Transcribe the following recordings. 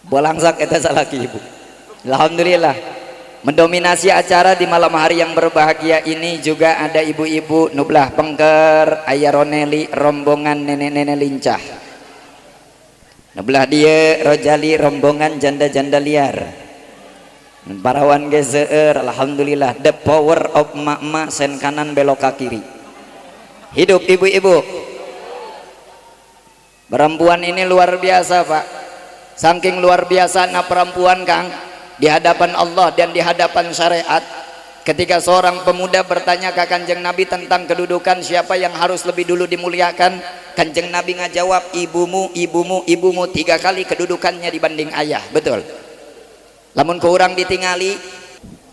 Bolangsak eta salaki ibu. Alhamdulillah mendominasi acara di malam hari yang berbahagia ini juga ada ibu-ibu nublah pengker ayah Roneli rombongan nenek-nenek lincah, nublah dia Rojali rombongan janda-janda liar, parawan gezer. Alhamdulillah the power of mak-mak sen kanan belok ke kiri. Hidup ibu-ibu. Perempuan ini luar biasa pak, saking luar biasa na perempuan Kang di hadapan Allah dan di hadapan syariat. Ketika seorang pemuda bertanya ke Kanjeng Nabi tentang kedudukan siapa yang harus lebih dulu dimuliakan, Kanjeng Nabi ngajawab ibumu, ibumu, ibumu, 3 kali kedudukannya dibanding ayah. Betul. Lamun ku urang ditingali,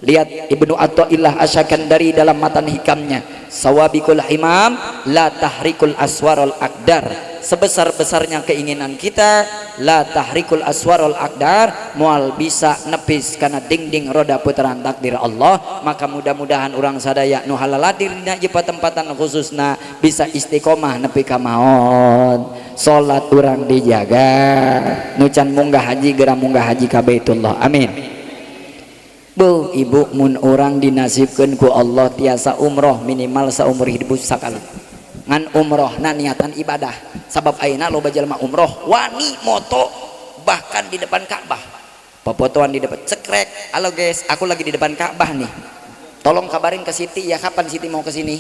lihat Ibnu Athaillah Asyakandari dalam matan hikamnya, sawabikul himam la tahrikul aswarul akdar. Sebesar-besarnya keinginan kita, la tahrikul aswarul akdar, mual bisa nepis karena dinding roda putaran takdir Allah. Maka mudah-mudahan orang sadaya nu halaladir dina tempatan khususna bisa istiqomah nepi ka maot. Salat urang dijaga, nu can munggah haji geura munggah haji ka Baitullah. Amin. Bu ibu mun orang dinasibkeun ku Allah tiasa umroh minimal saumur hidup sakali. Ngan umroh na niatan ibadah, sabab ayeuna loba jalma umroh wani moto bahkan di depan Ka'bah, popotoan di depan cekrek. Halo guys, aku lagi di depan Ka'bah nih, tolong kabarin ke Siti ya kapan Siti mau ke sini.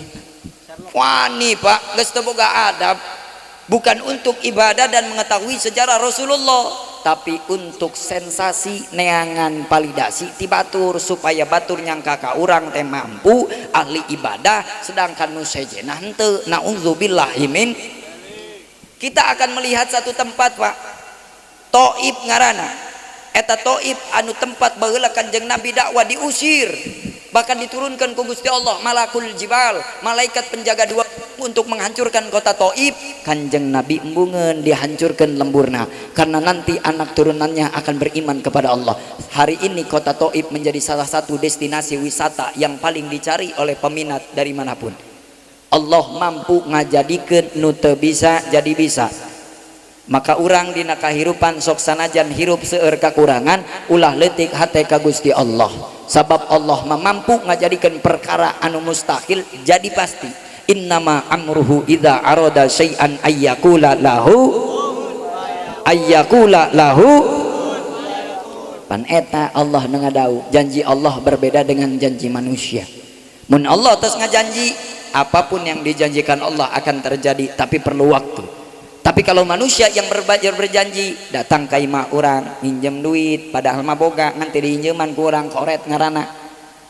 Wani pak, geus teu boga adab. Bukan untuk ibadah dan mengetahui sejarah Rasulullah, tapi untuk sensasi neangan validasi ti batur supaya batur nyangka ka urang teh mampu ahli ibadah, sedangkan nu sejenah henteu. Nauzubillahi min. Kita akan melihat satu tempat pak, Thaif ngaranna. Eta Thaif anu tempat baheula Kanjeng Nabi dakwah diusir, bahkan diturunkan ku Gusti Allah malakul jibal, malaikat penjaga dua untuk menghancurkan kota Thaif. Kanjeng Nabi embungeun dihancurkan lemburna karena nanti anak turunannya akan beriman kepada Allah. Hari ini kota Thaif menjadi salah satu destinasi wisata yang paling dicari oleh peminat dari manapun. Allah mampu ngajadikeun nu teu bisa jadi bisa. Maka urang dina kahirupan sok sanajan hirup seueur kakurangan, ulah leutik hate ka Gusti Allah, sabab Allah mampu ngajadikeun perkara anu mustahil jadi pasti. Innama amruhu idza arada syai'an ayyakula lahu pan eta Allah nengadau. Janji Allah berbeda dengan janji manusia. Mun Allah tos ngajanji, apapun yang dijanjikan Allah akan terjadi, tapi perlu waktu. Tapi kalau manusia yang berjanji, datang ka imah urang minjem duit padahal mah boga nganti diinjeuman ku urang koret ngaranna.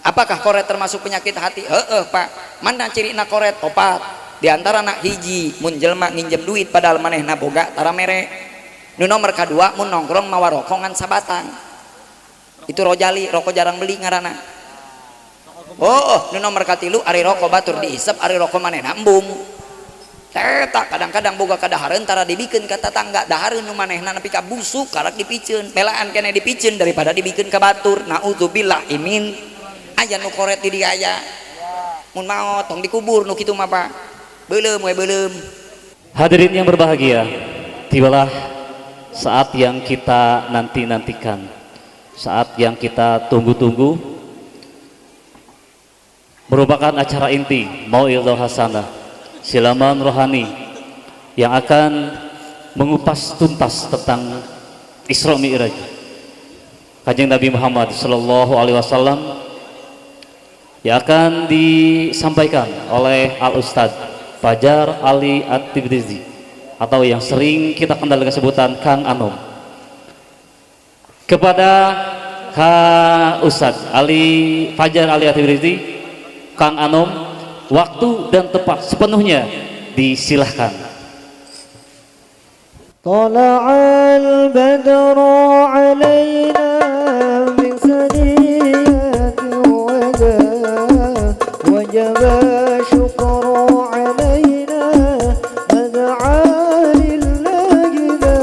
Apakah koret termasuk penyakit hati? Heeh pak. Mana cirina koret? Opat. Di antara nak hiji mun jelema nginjem duit padahal manehna boga tara mere. Nu nomor kadua mun nongkrong mawa rokok ngan sabatang. Itu Rojali, rokok jarang beli ngaranna. Oh, nu nomor katilu ari rokok batur diisep, ari rokok manehna embung. Eta kadang-kadang boga kadahareun tara dibikeun ka tetangga, dahareun nu manehna nepi ka busuk karak dipikeun, pelaan kene dipikeun daripada dibikeun ka batur. Nauzubillah imin. Aya nu koret di dieu aya. Mun maot tong dikubur nu kitu mah Pak. Beuleum we beuleum. Hadirin yang berbahagia, tibalah saat yang kita nanti-nantikan, saat yang kita tunggu-tunggu, merupakan acara inti Mau'idhah Hasanah, silaman rohani yang akan mengupas tuntas tentang Isra Mi'raj Kanjeng Nabi Muhammad sallallahu alaihi wasallam, yang akan disampaikan oleh Al-Ustadz Fajar Ali At-Tibrizi atau yang sering kita kenal dengan sebutan Kang Anom. Kepada Kang Ustadz Ali Fajar Ali At-Tibrizi, Kang Anom, waktu dan tempat sepenuhnya disilahkan. Tala'al badru alaina min saniyati wada wajaba syukru alaina mad'a lillahi da.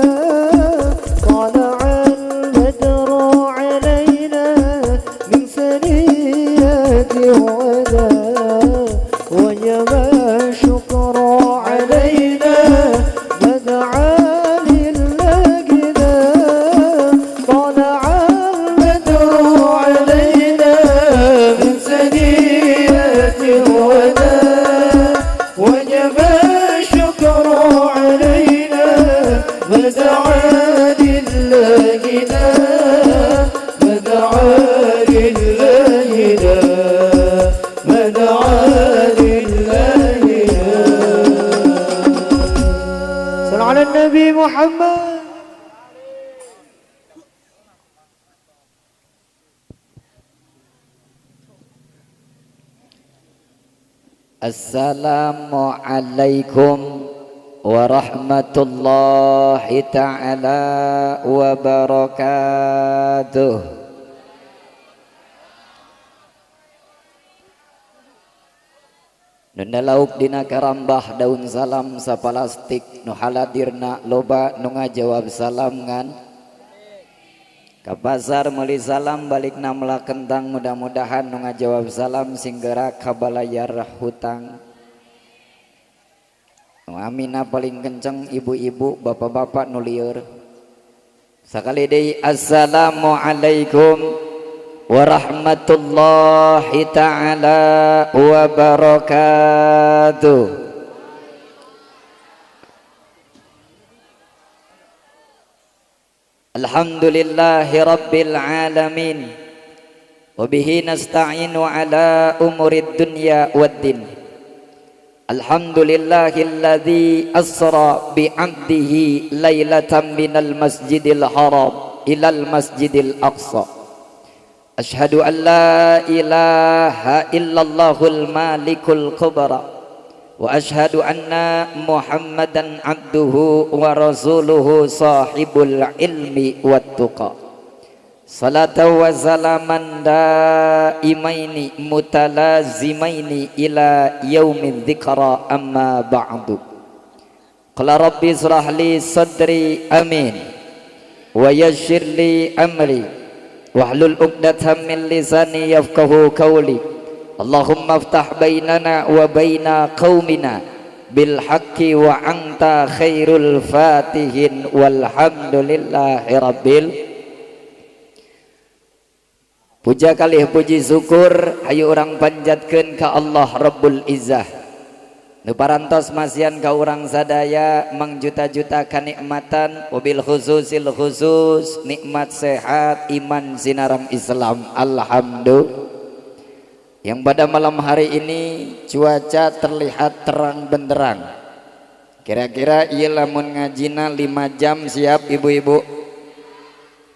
Tala'al badru alaina min saniyati wada wajaba syukru alaina mad'a إلهنا مدعا لإلهنا مدعا لإلهنا. صلوا على النبي محمد. Assalamualaikum warahmatullahi ta'ala wabarakatuh. Nunda lauk dina karambah daun salam sapalastik nu haladirna loba nu ngajawab salam ngan ka pasar meuli salam balik namla kentang mudah-mudahan nu ngajawab salam singgera kabalayar hutang. Amina paling kenceng ibu-ibu bapak-bapak nu lieur. Sakali deui assalamualaikum warahmatullahi ta'ala wabarakatuh. Alhamdulillahi rabbil alamin wa bihi nasta'inu ala umurid dunya waddin. Alhamdulillahilladzi asra bi 'abdihi lailatan minal masjidil haram ilal masjidil aqsa. Ashhadu an la ilaha illallahul malikul kubra wa ashhadu anna Muhammadan abduhu wa rasuluhu sahibul ilmi wat tuqa. Salatu wa salaman daimaini mutalazimaini ila yaumil dzikra amma ba'du. Qala rabbi israh li sadri amin wa yassir li amri wahlul 'uqdatam min lisani yafqahu qawli. Allahumma aftah bainana wa baina qaumina bil haqqi wa anta khairul fatihin walhamdulillahi rabbil. Puja kalih puji syukur hayu urang panjatkeun ka Allah Rabbul Izzah nu parantos masian ka urang sadaya mangjuta-juta kanikmatan wabil khususil khusus nikmat sehat iman sinaram Islam. Alhamdulillah. Yang pada malam hari ini cuaca terlihat terang benderang. Kira-kira ieu lamun ngajina 5 jam siap ibu-ibu?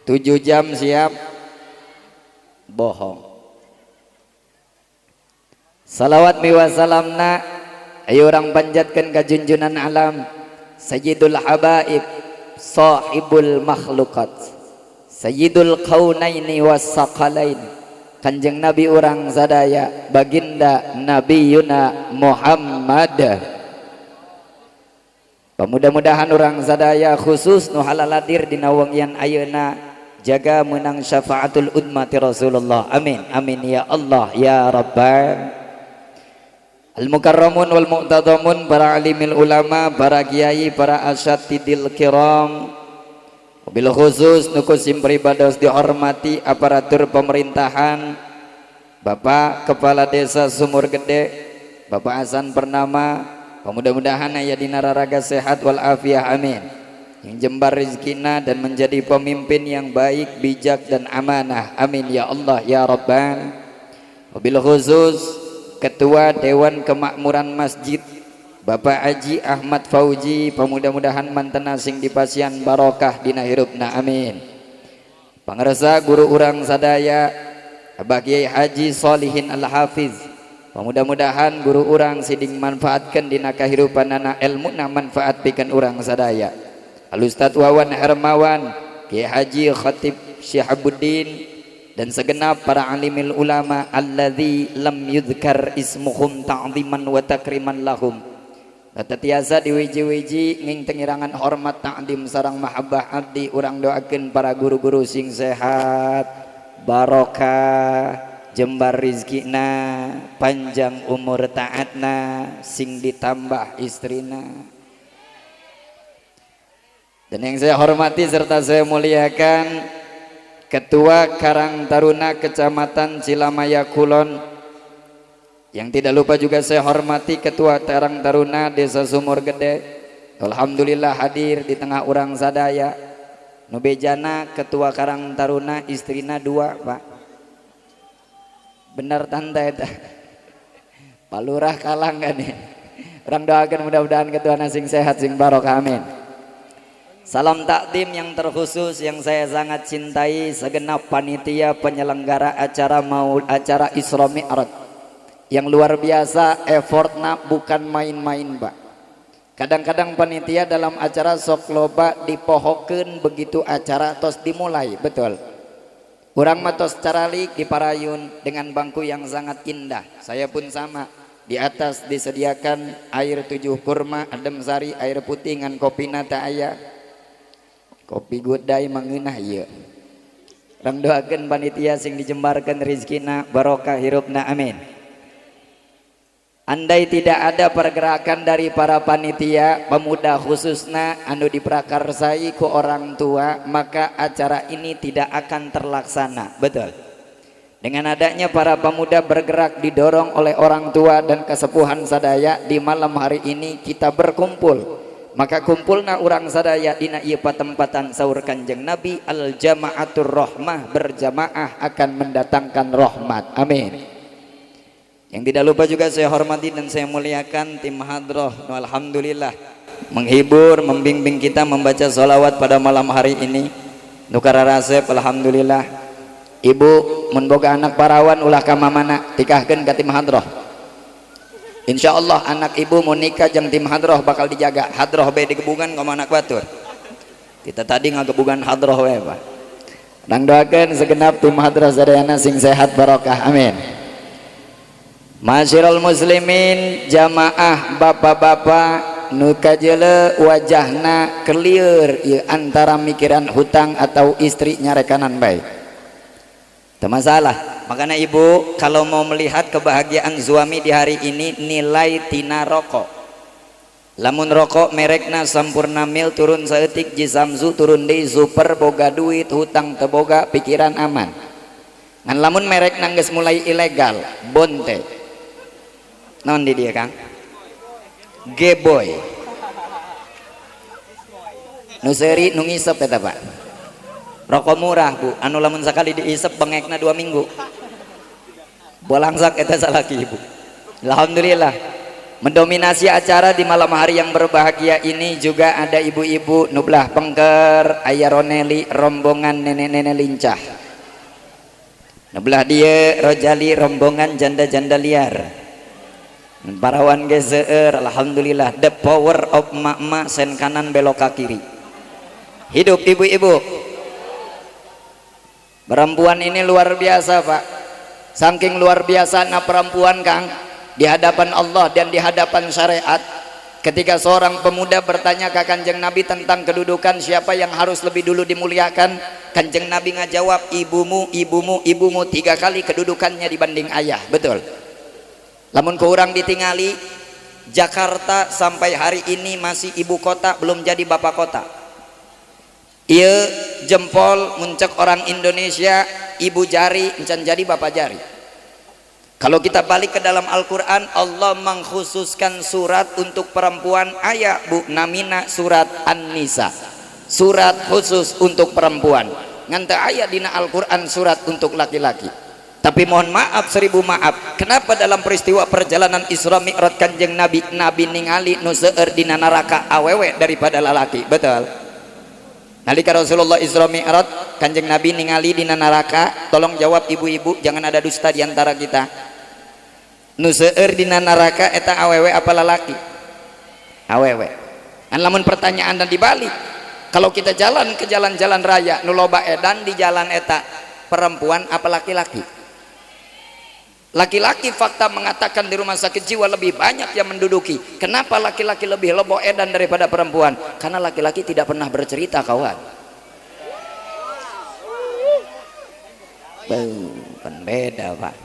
7 jam siap? Bohong. Salawat miwa salamna ayo orang panjatkan ka junjunan alam Sayyidul Habaib Sahibul Makhlukat Sayyidul Kaunaini Wassaqalain Kanjeng Nabi orang sadaya baginda Nabi Yuna Muhammad. Mudah-mudahan orang sadaya khusus nu halaladir dina wengian ayeuna jaga menang syafaatul ummati Rasulullah. Amin amin ya Allah ya Rabbal al-mukarramun wal mu'tadamun, para alimil ulama, para kiai, para asyatidil kiram, wabil khusus nukusim pribados dihormati aparatur pemerintahan, Bapak Kepala Desa Sumur Gede, Bapak Hasan Pernama, mudah-mudahan aya dina raraga sehat wal afiah amin, yang jembar rizkina dan menjadi pemimpin yang baik, bijak dan amanah. Amin ya Allah ya Rabbal. Wabil khusus Ketua Dewan Kemakmuran Masjid Bapak Haji Ahmad Fauji, mudah-mudahan manten asing di pasian barokah dina hirupna amin. Pangarsa guru urang sadaya Abah Kiai Haji Solihin Al-Hafiz, mudah-mudahan guru urang siding manfaatkan dina kahirupanana ilmuna manfaat pikeun urang sadaya. Al-Ustaz Wawan Hermawan, Kiai Haji Khatib Syihabuddin, dan segenap para alimil ulama alladzi lam yudhkar ismuhum ta'ziman wa takriman lahum. Tatiasa diwiji-wiji nging tengirangan hormat ta'zim sareng mahabbah abdi urang doakeun para guru-guru sing sehat, barokah, jembar rizkina, panjang umur taatna, sing ditambah istrina. Dan yang saya hormati serta saya muliakan Ketua Karang Taruna Kecamatan Cilamaya Kulon, yang tidak lupa juga saya hormati Ketua Karang Taruna Desa Sumur Gede, alhamdulillah hadir di tengah urang sadaya. Nu bejana ketua Karang Taruna istrina 2 Pak. Benar tante eta. Pak Lurah kalang kan nih. Orang doakan mudah-mudahan ketua sing sehat sing barokah amin. Salam takdim yang terkhusus yang saya sangat cintai segenap panitia penyelenggara acara Isra Mi'raj. Yang luar biasa effortna bukan main-main Pak. Kadang-kadang panitia dalam acara sok loba dipohokeun begitu acara tos dimulai, betul. Urang mah tos caralik di parayun dengan bangku yang sangat indah. Saya pun sama. Di atas disediakan air 7 kurma, adem sari, air putih ngan kopi nata aya. Kopi gudai mangeunah ieu. Urang doakeun panitia sing dijembarkeun rezekina barokah hirupna amin. Andai tidak ada pergerakan dari para panitia pemuda khususnya anu diprakarsai ku orang tua, maka acara ini tidak akan terlaksana. Betul. Dengan adanya para pemuda bergerak didorong oleh orang tua dan kesepuhan sadaya, di malam hari ini kita berkumpul. Maka kumpulna urang sadaya dina ieu patempatan saur Kanjeng Nabi, al jamaatur rahmah, berjamaah akan mendatangkan rahmat. Amin. Yang tidak lupa juga saya hormati dan saya muliakan tim hadroh, alhamdulillah menghibur, membimbing kita membaca sholawat pada malam hari ini. Nukara rasep, alhamdulillah. Ibu menboga anak parawan ulah kamamana tikahkeun ka tim hadroh. Insya Allah anak ibu mau nikah jeung tim hadroh bakal dijaga. Hadroh bae digebugan ngomong anak batur. Kita tadi ngagebugan hadroh we Pak. Nang doakeun segenap tim hadroh sadayana sing sehat barokah. Amin. Masyiral muslimin, jamaah bapak-bapak nu kajeule wajahna clear ieu antara mikiran hutang atau istri nyarekanan baik. Teu masalah. Makanya ibu kalau mau melihat kebahagiaan suami di hari ini, nilai tina rokok. Lamun rokok merekna Sampurna Mil turun saeutik, Jisamsu turun deui, super boga duit, hutang teu boga, pikiran aman. Ngan lamun merekna geus mulai ilegal, bonte. Non di dia Kang G-boy nu seuri nu ngisep eta Pak. Rokok murah Bu, anu lamun sakali diisep bengekna 2 minggu. Bolangsak eta salaki Ibu. Alhamdulillah. Mendominasi acara di malam hari yang berbahagia ini juga ada ibu-ibu nu belah pengker, aya Roneli rombongan nenek-nenek lincah. Nu belah dieu Rojali rombongan janda-janda liar. Parawan gezer, alhamdulillah, the power of mak-mak sen kanan belok ke kiri. Hidup ibu-ibu. Perempuan ini luar biasa Pak. Saking luar biasa na perempuan Kang, di hadapan Allah dan di hadapan syariat. Ketika seorang pemuda bertanya ke Kanjeng Nabi tentang kedudukan siapa yang harus lebih dulu dimuliakan, Kanjeng Nabi ngajawab, ibumu, ibumu, ibumu, 3 kali kedudukannya dibanding ayah. Betul. Lamun ku urang ditingali, Jakarta sampai hari ini masih ibu kota, belum jadi bapak kota. Ieu jempol muncek orang Indonesia, ibu jari encan jadi bapak jari. Kalau kita balik ke dalam Al-Quran, Allah mengkhususkan surat untuk perempuan. Aya Bu namina surat An-Nisa, surat khusus untuk perempuan. Ngante aya dina Al-Quran surat untuk laki-laki. Tapi mohon maaf, 1000 maaf, kenapa dalam peristiwa perjalanan Isra Mi'raj Kanjeng Nabi ningali nu seueur dina neraka awewe daripada lalaki? Betul. Nalika Rasulullah Isra Mi'raj Kanjeng Nabi ningali dina neraka, tolong jawab ibu-ibu, jangan ada dusta di antara kita. Nu seueur dina neraka eta awewe apa lalaki? Awewe. Kan lamun pertanyaan dan dibalik, kalau kita jalan ke jalan-jalan raya nu loba edan di jalan eta, perempuan apa laki-laki? Laki-laki fakta mengatakan di rumah sakit jiwa lebih banyak yang menduduki. Kenapa laki-laki lebih lobo edan daripada perempuan? Karena laki-laki tidak pernah bercerita kawan. Bukan beda Pak.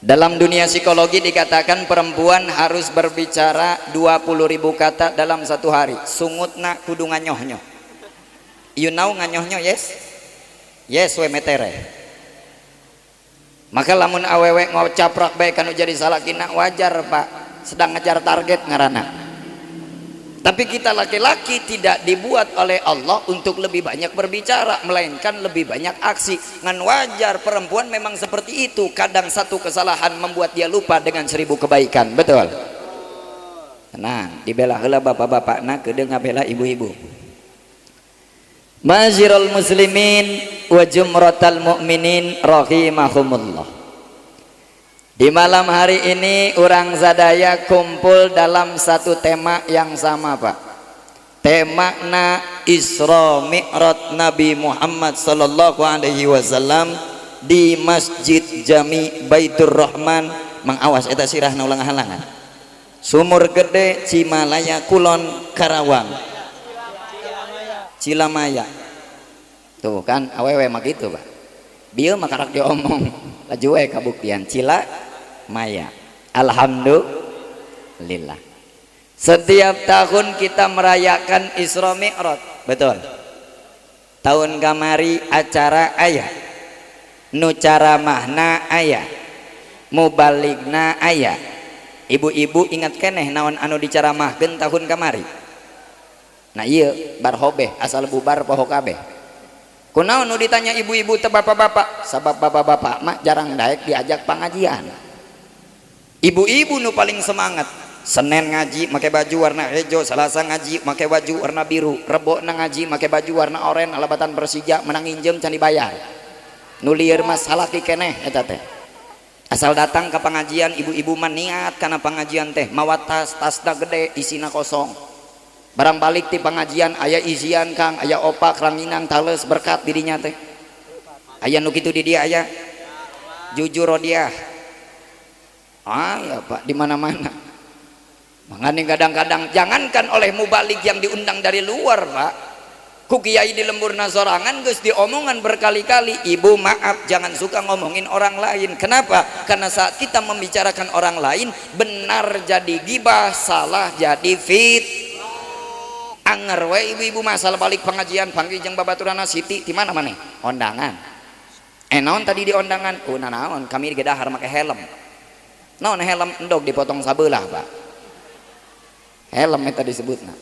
Dalam dunia psikologi dikatakan perempuan harus berbicara 20.000 kata dalam 1 hari. Sungutna kudu nganyoh-nyoh. You know nganyoh-nyoh yes? Yes we metere. Maka lamun awewe ngocaprak baik kanu jadi salakina wajar Pak, sedang ngejar target ngarana. Tapi kita laki-laki tidak dibuat oleh Allah untuk lebih banyak berbicara, melainkan lebih banyak aksi. Ngan wajar perempuan memang seperti itu. Kadang satu kesalahan membuat dia lupa dengan 1000 kebaikan. Betul? Tenang, dibela heula bapak-bapak nak kedeung ngabela ibu-ibu. Ma'asyiral muslimin wa jumratal mu'minin rahimahumullah. Di malam hari ini orang sadaya kumpul dalam satu tema yang sama, Pak. Temana Isra Mi'raj Nabi Muhammad sallallahu alaihi wasallam di Masjid Jami Baitur Rahman. Mangawas eta sirahna ulang halangan. Sumur Gede, Cimalaya Kulon, Karawang. Cilamaya. Tuh kan awewe mah gitu, Pak. Bieu mah karak diomong. Laju we kabuktian Maya. Alhamdulillah. Setiap tahun kita merayakan Isra Mi'raj. Betul. Tahun kamari acara aya. Nu caramahna aya. Mubaligna aya. Ibu-ibu ingat keneh naon anu dicaramahkeun tahun kamari. Nah ieu barhobeh asal bubar poho kabeh. Kunaon nu ditanya ibu-ibu teh bapak-bapak? Sabab bapak-bapak mah jarang daek diajak pengajian. Ibu-ibu nu paling semangat. Senin ngaji make baju warna hijau, Selasa ngaji make baju warna biru, Rebo na ngaji make baju warna oranye, alabatan Persija menang injem can dibayar. Nu lieur mah salaki keneh eta teh. Asal datang ke pengajian ibu-ibu mah niat kana pengajian teh mawa tas-tasna gede isina kosong. Barang balik ti pengajian aya isian Kang, aya opak ranginang tales berkat dirinya teh. Aya nu kitu di dia aya. Jujur rodiah. Ya Pak, di mana-mana. Makanya kadang-kadang jangankan oleh mubalik yang diundang dari luar, Pak. Ku kiai di lemburna sorangan geus diomongan berkali-kali, ibu maaf jangan suka ngomongin orang lain. Kenapa? Karena saat kita membicarakan orang lain, benar jadi gibah, salah jadi anger we ibu-ibu masalah balik pengajian panggil jeung babaturana Siti di mana maneh? Ondangan. Naon tadi di ondangan? Naon kami di gedahar make helm. Naon helm endog dipotong sabelah, Pak. Helm eta disebutna.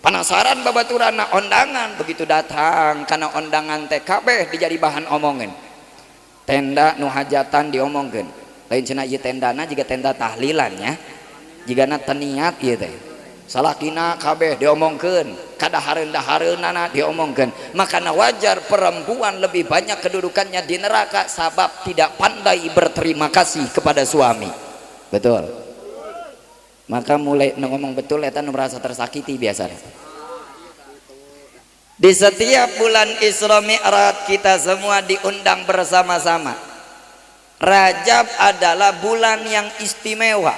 Penasaran babaturana ondangan, begitu datang karena ondangan teh kabeh dijadi bahan omongan. Tenda nu hajatan diomongkeun. Lain cenah ieu tendana jiga tenda tahlilan nya. Jigana teniat ieu teh. Salakina kabeh diomongkeun, kadahareun-dahareunana diomongkeun. Makana wajar perempuan lebih banyak kedudukannya di neraka sabab tidak pandai berterima kasih kepada suami. Betul. Maka mulai ngomong betul eta nu merasa tersakiti biasanya. Di setiap bulan Isra Mi'raj kita semua diundang bersama-sama. Rajab adalah bulan yang istimewa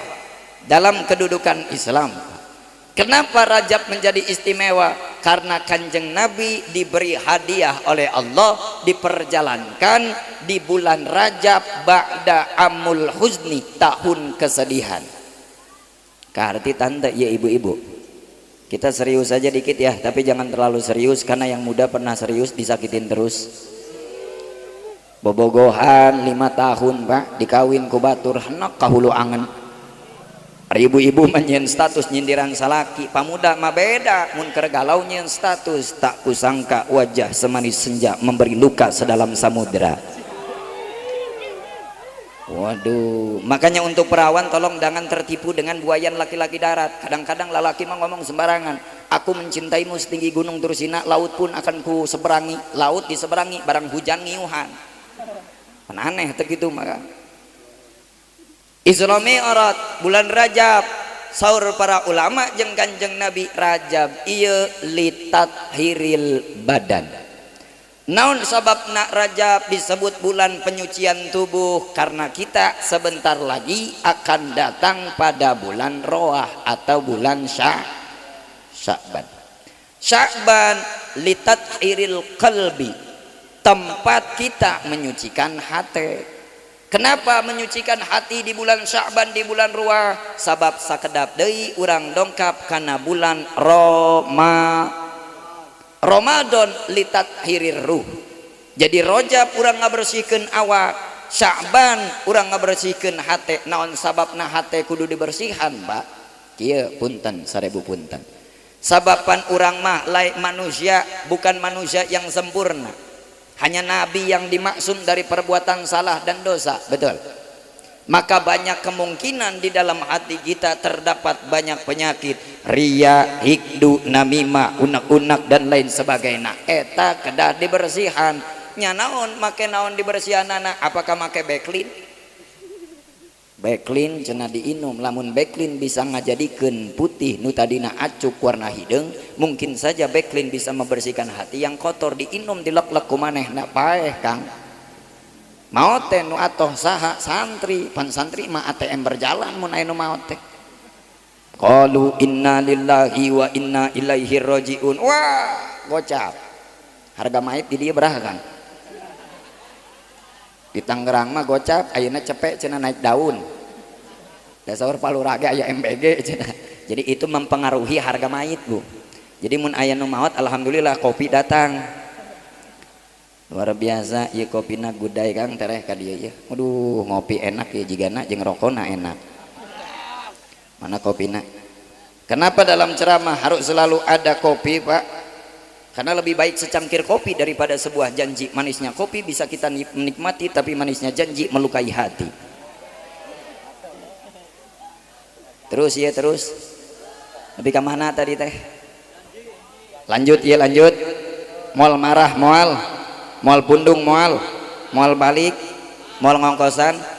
dalam kedudukan Islam. Kenapa Rajab menjadi istimewa? Karena Kanjeng Nabi diberi hadiah oleh Allah diperjalankan di bulan Rajab ba'da amul huzni, tahun kesedihan. Karti tante ya ibu-ibu, kita serius aja dikit ya, tapi jangan terlalu serius karena yang muda pernah serius disakitin terus. Bobogohan 5 tahun Pak, dikawin ku batur henak kahulu angen. Ibu-ibu menyen status nyindiran salaki, pamuda mah beda, mun keur galau nyen status, tak kusangka wajah semanis senja memberi luka sedalam samudera. Waduh, makanya untuk perawan tolong jangan tertipu dengan buayan laki-laki darat. Kadang-kadang lelaki mah ngomong sembarangan. Aku mencintaimu setinggi gunung Tursina, laut pun akan ku seberangi. Laut diseberangi, barang hujan ngiuhan. Aneh teh gitu maka. Isra Mi'raj bulan Rajab, saur para ulama jeung Kanjeng Nabi, Rajab ieu litathiril badan. Naon sababna Rajab disebut bulan penyucian tubuh? Karena kita sebentar lagi akan datang pada bulan Roah atau bulan Sya'ban. Sya'ban litathiril qalbi, tempat kita menyucikan hati. Kenapa menyucikan hati di bulan Sya'ban, di bulan Roah? Sabab sakedap deui urang dongkap kana bulan Ramadan litathirir ruh. Jadi Rajab urang ngabersihkeun awak, Sya'ban urang ngabersihkeun hate. Naon sababna hate kudu dibersihan, Pak? Kieu punten 1000 punten. Sababan urang mah lain manusia, bukan manusia yang sempurna. Hanya nabi yang dimaksum dari perbuatan salah dan dosa, betul. Maka banyak kemungkinan di dalam hati kita terdapat banyak penyakit, ria, hikdu, namimah, unak-unak dan lain sebagainya. Eta kedah dibersihan. Nya naon make naon dibersihan anak? Apakah make backlin? Backlin cenah diinum, lamun backlin bisa ngajadikeun putih nu tadina acuk warna hideung, mungkin saja backlin bisa membersihkan hati yang kotor, diinum dilek-lek ku manehna paeh Kang. Maot teh nu atoh saha santri, pan santri mah ATM berjalan mun aya nu maot teh. Qalu inna lillahi wa inna ilaihi rajiun. Wah, gocap. Harga mayit di dieu beraha Kang? Di Tangerang mah gocap, ayeuna cepek cenah naik daun. Da saur Paluraga aya MBG cenah. Jadi itu mempengaruhi harga mayit, Bu. Jadi mun aya nu maot alhamdulillah kopi datang. Luar biasa ieu kopina gudai Kang tereh ka dieu ieu. Aduh, ngopi enak ya jigana jeung rokona enak. Mana kopina? Kenapa dalam ceramah harus selalu ada kopi, Pak? Karena lebih baik secangkir kopi daripada sebuah janji. Manisnya kopi bisa kita menikmati, tapi manisnya janji melukai hati. Terus ya terus. Lebih ke mana tadi teh? Lanjut ya lanjut. Moal marah moal, moal pundung moal, moal balik, moal ngongkosan.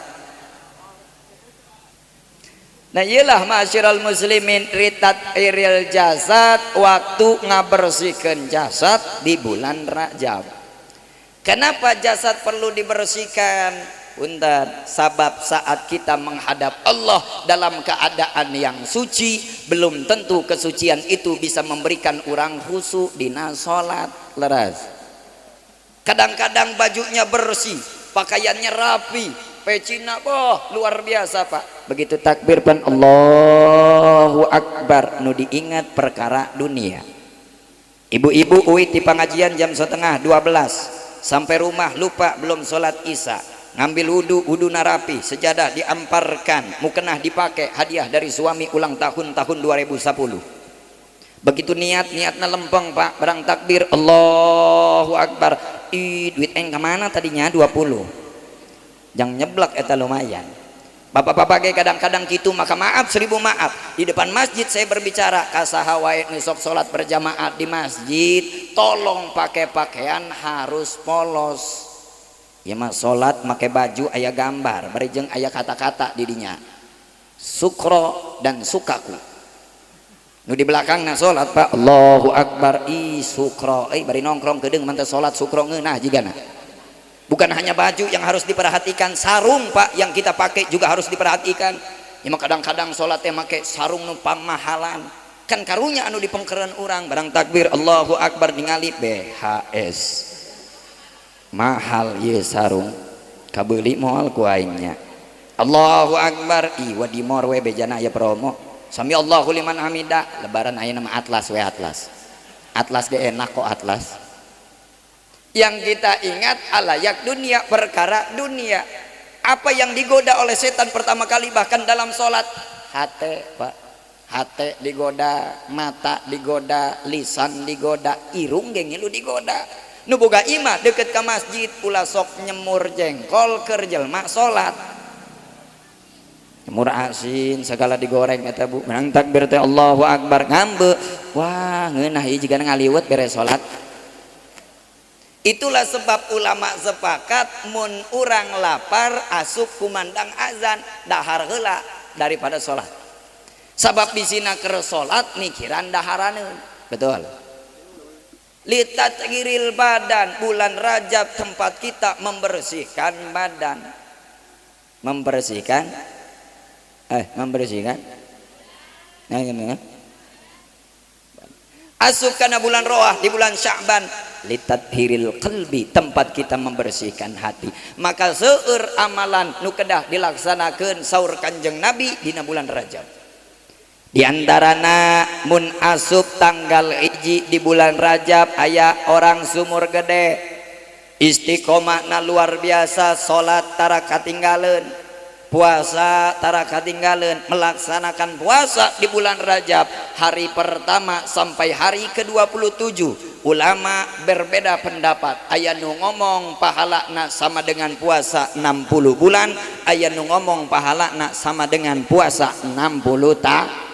Nah iyalah ma'asyiral muslimin, ritat iril jasad, waktu ngabersihkan jasad di bulan Rajab. Kenapa jasad perlu dibersihkan? Punten, sabab saat kita menghadap Allah dalam keadaan yang suci, belum tentu kesucian itu bisa memberikan orang khusyuk dina salat. Leras. Kadang-kadang bajunya bersih, pakaiannya rapi, pecina boh luar biasa Pak. Begitu takbir pan Allahu Akbar nu diingat perkara dunia. Ibu-ibu uwi di pengajian jam 11:30 sampai rumah lupa belum sholat isya, ngambil wudu narapi, sejadah diamparkan, mukenah dipakai, hadiah dari suami ulang tahun 2010. Begitu niatna lempeng Pak, barang takbir Allahu Akbar, duit eng kemana tadinya 20, jangan nyeblak eta lumayan. Bapak-bapak kayak kadang-kadang gitu, maka maaf 1000 maaf. Di depan masjid saya berbicara, kasaha wae nisok sholat berjamaah di masjid, tolong pakai pakaian harus polos. Ya mah sholat pakai baju aya gambar, berijeng aya kata-kata didinya. Sukro dan sukaku. Nu di belakangna sholat Pak, Allahu Akbar, sukro, bari nongkrong kedeung mantep sholat sukro ngeunah jigana. Bukan hanya baju yang harus diperhatikan, sarung Pak yang kita pakai juga harus diperhatikan. Ya kadang-kadang sholat yang pakai sarung numpang mahalan, kan karunya anu dipengkereun urang, barang takbir Allahu Akbar ningali BHS mahal ye sarung kabeuli moal ku aingnya. Allahu Akbar, wadimor we bejana aya promo. Sami Allahu liman hamidah, lebaran aya nama atlas we atlas. Atlas ge enak kok atlas. Yang kita ingat alayak dunia, perkara dunia. Apa yang digoda oleh setan pertama kali bahkan dalam sholat? Hate Pak, hate digoda, mata digoda, lisan digoda, irung geng lu digoda. Nu boga imah deket ke masjid ulah sok nyemur jengkol keur jelema sholat. Nyemur asin segala digoreng eta Bu. Menang takbir teh Allahu Akbar ngambe. Wah, ngeunah ieu jiga ngaliwet beres sholat. Itulah sebab ulama sepakat mun urang lapar asup kumandang azan dahar heula daripada sholat. Sabab bisina keur sholat mikiran daharaneun. Betul. Litatgiril badan, bulan Rajab tempat kita membersihkan badan. Membersihkan asup kana bulan Roah di bulan Sya'ban, litathiril qalbi, tempat kita membersihkan hati. Maka seueur amalan nu kedah dilaksanakeun saur Kanjeng Nabi dina bulan Rajab. Di antarana mun asup tanggal 1 di bulan Rajab aya orang sumur gede, istiqomahna luar biasa, salat tara katinggaleun. puasa tara katinggalan, melaksanakan puasa di bulan Rajab hari pertama sampai hari ke-27. Ulama berbeda pendapat, aya nu ngomong pahalana sama dengan puasa 60 bulan, aya nu ngomong pahalana sama dengan puasa 60 tahun.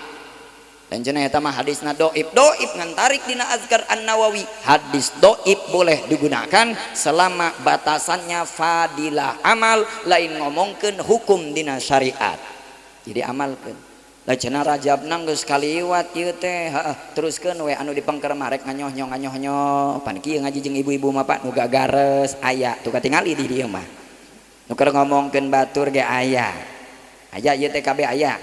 Dan cenah eta mah hadisna doib ngan tarik dina Azkar An-Nawawi. Hadis doib boleh digunakan selama batasannya fadilah amal, lain ngomongkeun hukum dina syariat. Jadi amalkeun. Da cenah Rajab nang geus kaliwat ieu teh, heeh, teruskeun we anu dipengker marek nganyoh-nyoh pan kieu ngaji jeung ibu-ibu mah Pak nu gagares aya tuh katingali di dieu mah. Nu keur ngomongkeun batur ge aya. Aya ieu teh kabeh aya.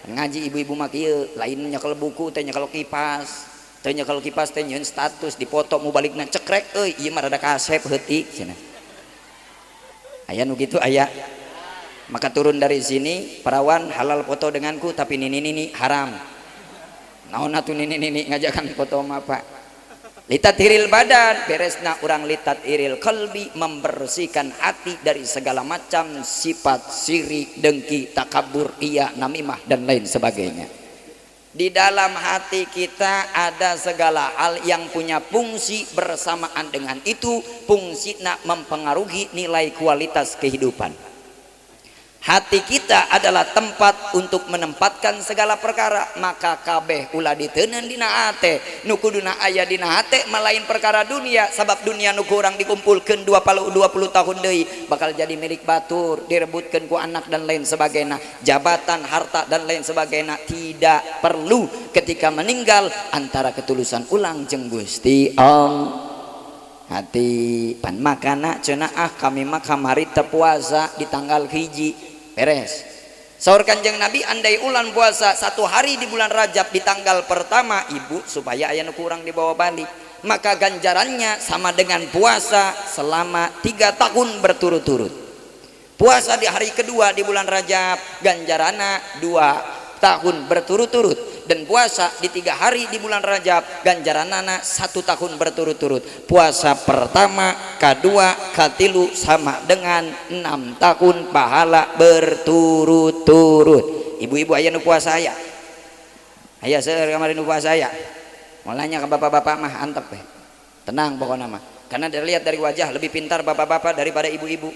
Ngaji ibu-ibu mah kieu lain nyekel buku teh nyekel kipas teh nyieun status dipoto mu balikna cekrek euy ieu mah rada kasep heuti cenah. Aya nu kitu aya. Maka turun dari sini perawan halal foto denganku tapi nini haram. Naon atuh nini ngajakan foto mah Pak. Litathiril badan, beresna urang litathiril qalbi, membersihkan hati dari segala macam sifat syirik, dengki, takabur, iya, namimah dan lain sebagainya. Di dalam hati kita ada segala hal yang punya fungsi, bersamaan dengan itu fungsinya mempengaruhi nilai kualitas kehidupan. Hati kita adalah tempat untuk menempatkan segala perkara, maka kabeh ulah diteuneun dina hate. Nu kuduna aya dina hate malain perkara dunia, sabab dunia nu urang dikumpulkeun 20 tahun deui bakal jadi milik batur, direbutkeun ku anak dan lain sebagainya, jabatan, harta dan lain sebagainya. Tidak perlu ketika meninggal antara ketulusan ulang jeung Gusti Allah. Hati pan makana cenah kami mah kamari teu puasa di tanggal hiji beres. Saur Kanjeng Nabi andai ulan puasa 1 hari di bulan Rajab di tanggal pertama ibu supaya aya nu kurang dibawa balik, maka ganjarannya sama dengan puasa selama 3 tahun berturut-turut. Puasa di hari kedua di bulan Rajab ganjaranna 2 tahun berturut-turut, dan puasa di 3 hari di bulan Rajab ganjaranana 1 tahun berturut-turut. Puasa pertama, kedua, katilu sama dengan 6 tahun pahala berturut-turut. Ibu-ibu aya nu puasa aya? Aya seueur kamari nu puasa aya? Mulanya ke bapak-bapak mah antep we. Tenang pokokna mah. Karena dilihat dari wajah lebih pintar bapak-bapak daripada ibu-ibu.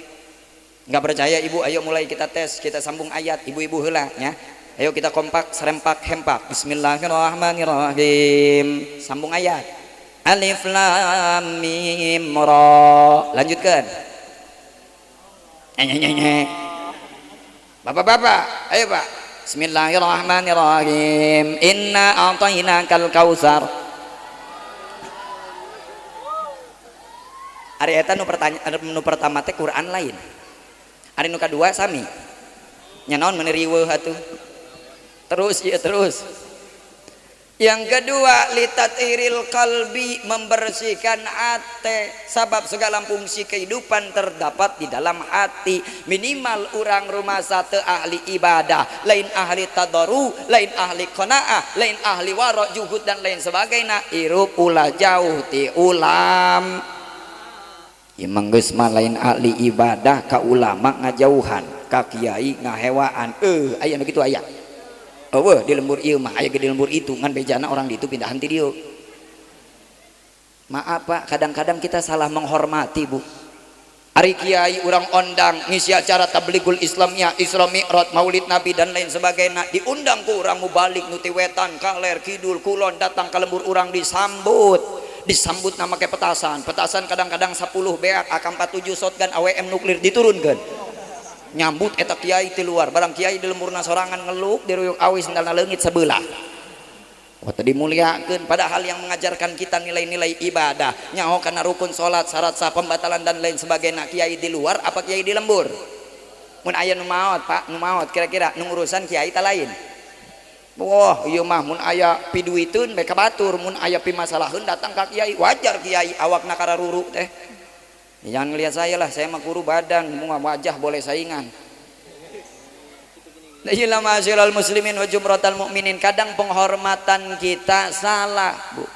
Enggak percaya ibu, ayo mulai kita tes, kita sambung ayat ibu-ibu heula nya. Ayo kita kompak, serempak, hempak. Bismillahirrahmanirrahim. Sambung ayat. Alif lam mim ra. Lanjutkan. Nyek. Bapak-bapak, ayo Pak. Bismillahirrahmanirrahim. Inna a'tainakal kautsar. Ari eta nu pertama teh Quran lain. Ari nu kadua sami. Nya naon meuni riweuh atuh. Terus ya terus. Yang kedua litathiril qalbi, membersihkan hati, sabab segala fungsi kehidupan terdapat di dalam hati. Minimal urang rumah satu ahli ibadah, lain ahli tadaru, lain ahli qanaah, lain ahli wara juhud dan lain sebagainya. Irup ulah jauh ti ulam. Imang geus mah lain ahli ibadah ka ulama ngajauhan, ka kiai ngahewaan. Aya nu kitu aya. Eueuh di lembur ieu mah aya ge di lembur itu ngan bejana orang di itu pindahan ti dieu. Maaf Pak, kadang-kadang kita salah menghormati Bu. Ari kiai urang ondang ngisi acara tablighul Islamiyah, Isra Mi'raj, Maulid Nabi dan lain sebagainya, diundang ku urang mubalik nu ti wetan, kaler, kidul, kulon datang ka lembur urang disambut nama ke petasan kadang-kadang 10 beak AK-47 shotgun AWM nuklir diturunkeun. Nyambut eta kiai ti luar, barang kiai di lemburna sorangan ngeluk diruyuk awis sendalna leungit sebelah. Wah tadi muliakeun, padahal yang mengajarkan kita nilai-nilai ibadah nyaho kana rukun salat, syarat sah, pembatalan dan lain sebagainya. Kiai di luar apa kiai di lembur? Mun aya nu maot Pak, nu maot kira-kira nu urusan kiai ta lain. Wah ieu mah mun aya piduiteun bae ka batur, mun aya pimasalaheun datang ka kiai, wajar kiai awakna kararuru teh. Jangan ngelihat saya lah, saya mah guru badan, mau wajah boleh saingan. Iyalah ma'asyiral muslimin wa jumratal mukminin, kadang penghormatan kita salah Bu.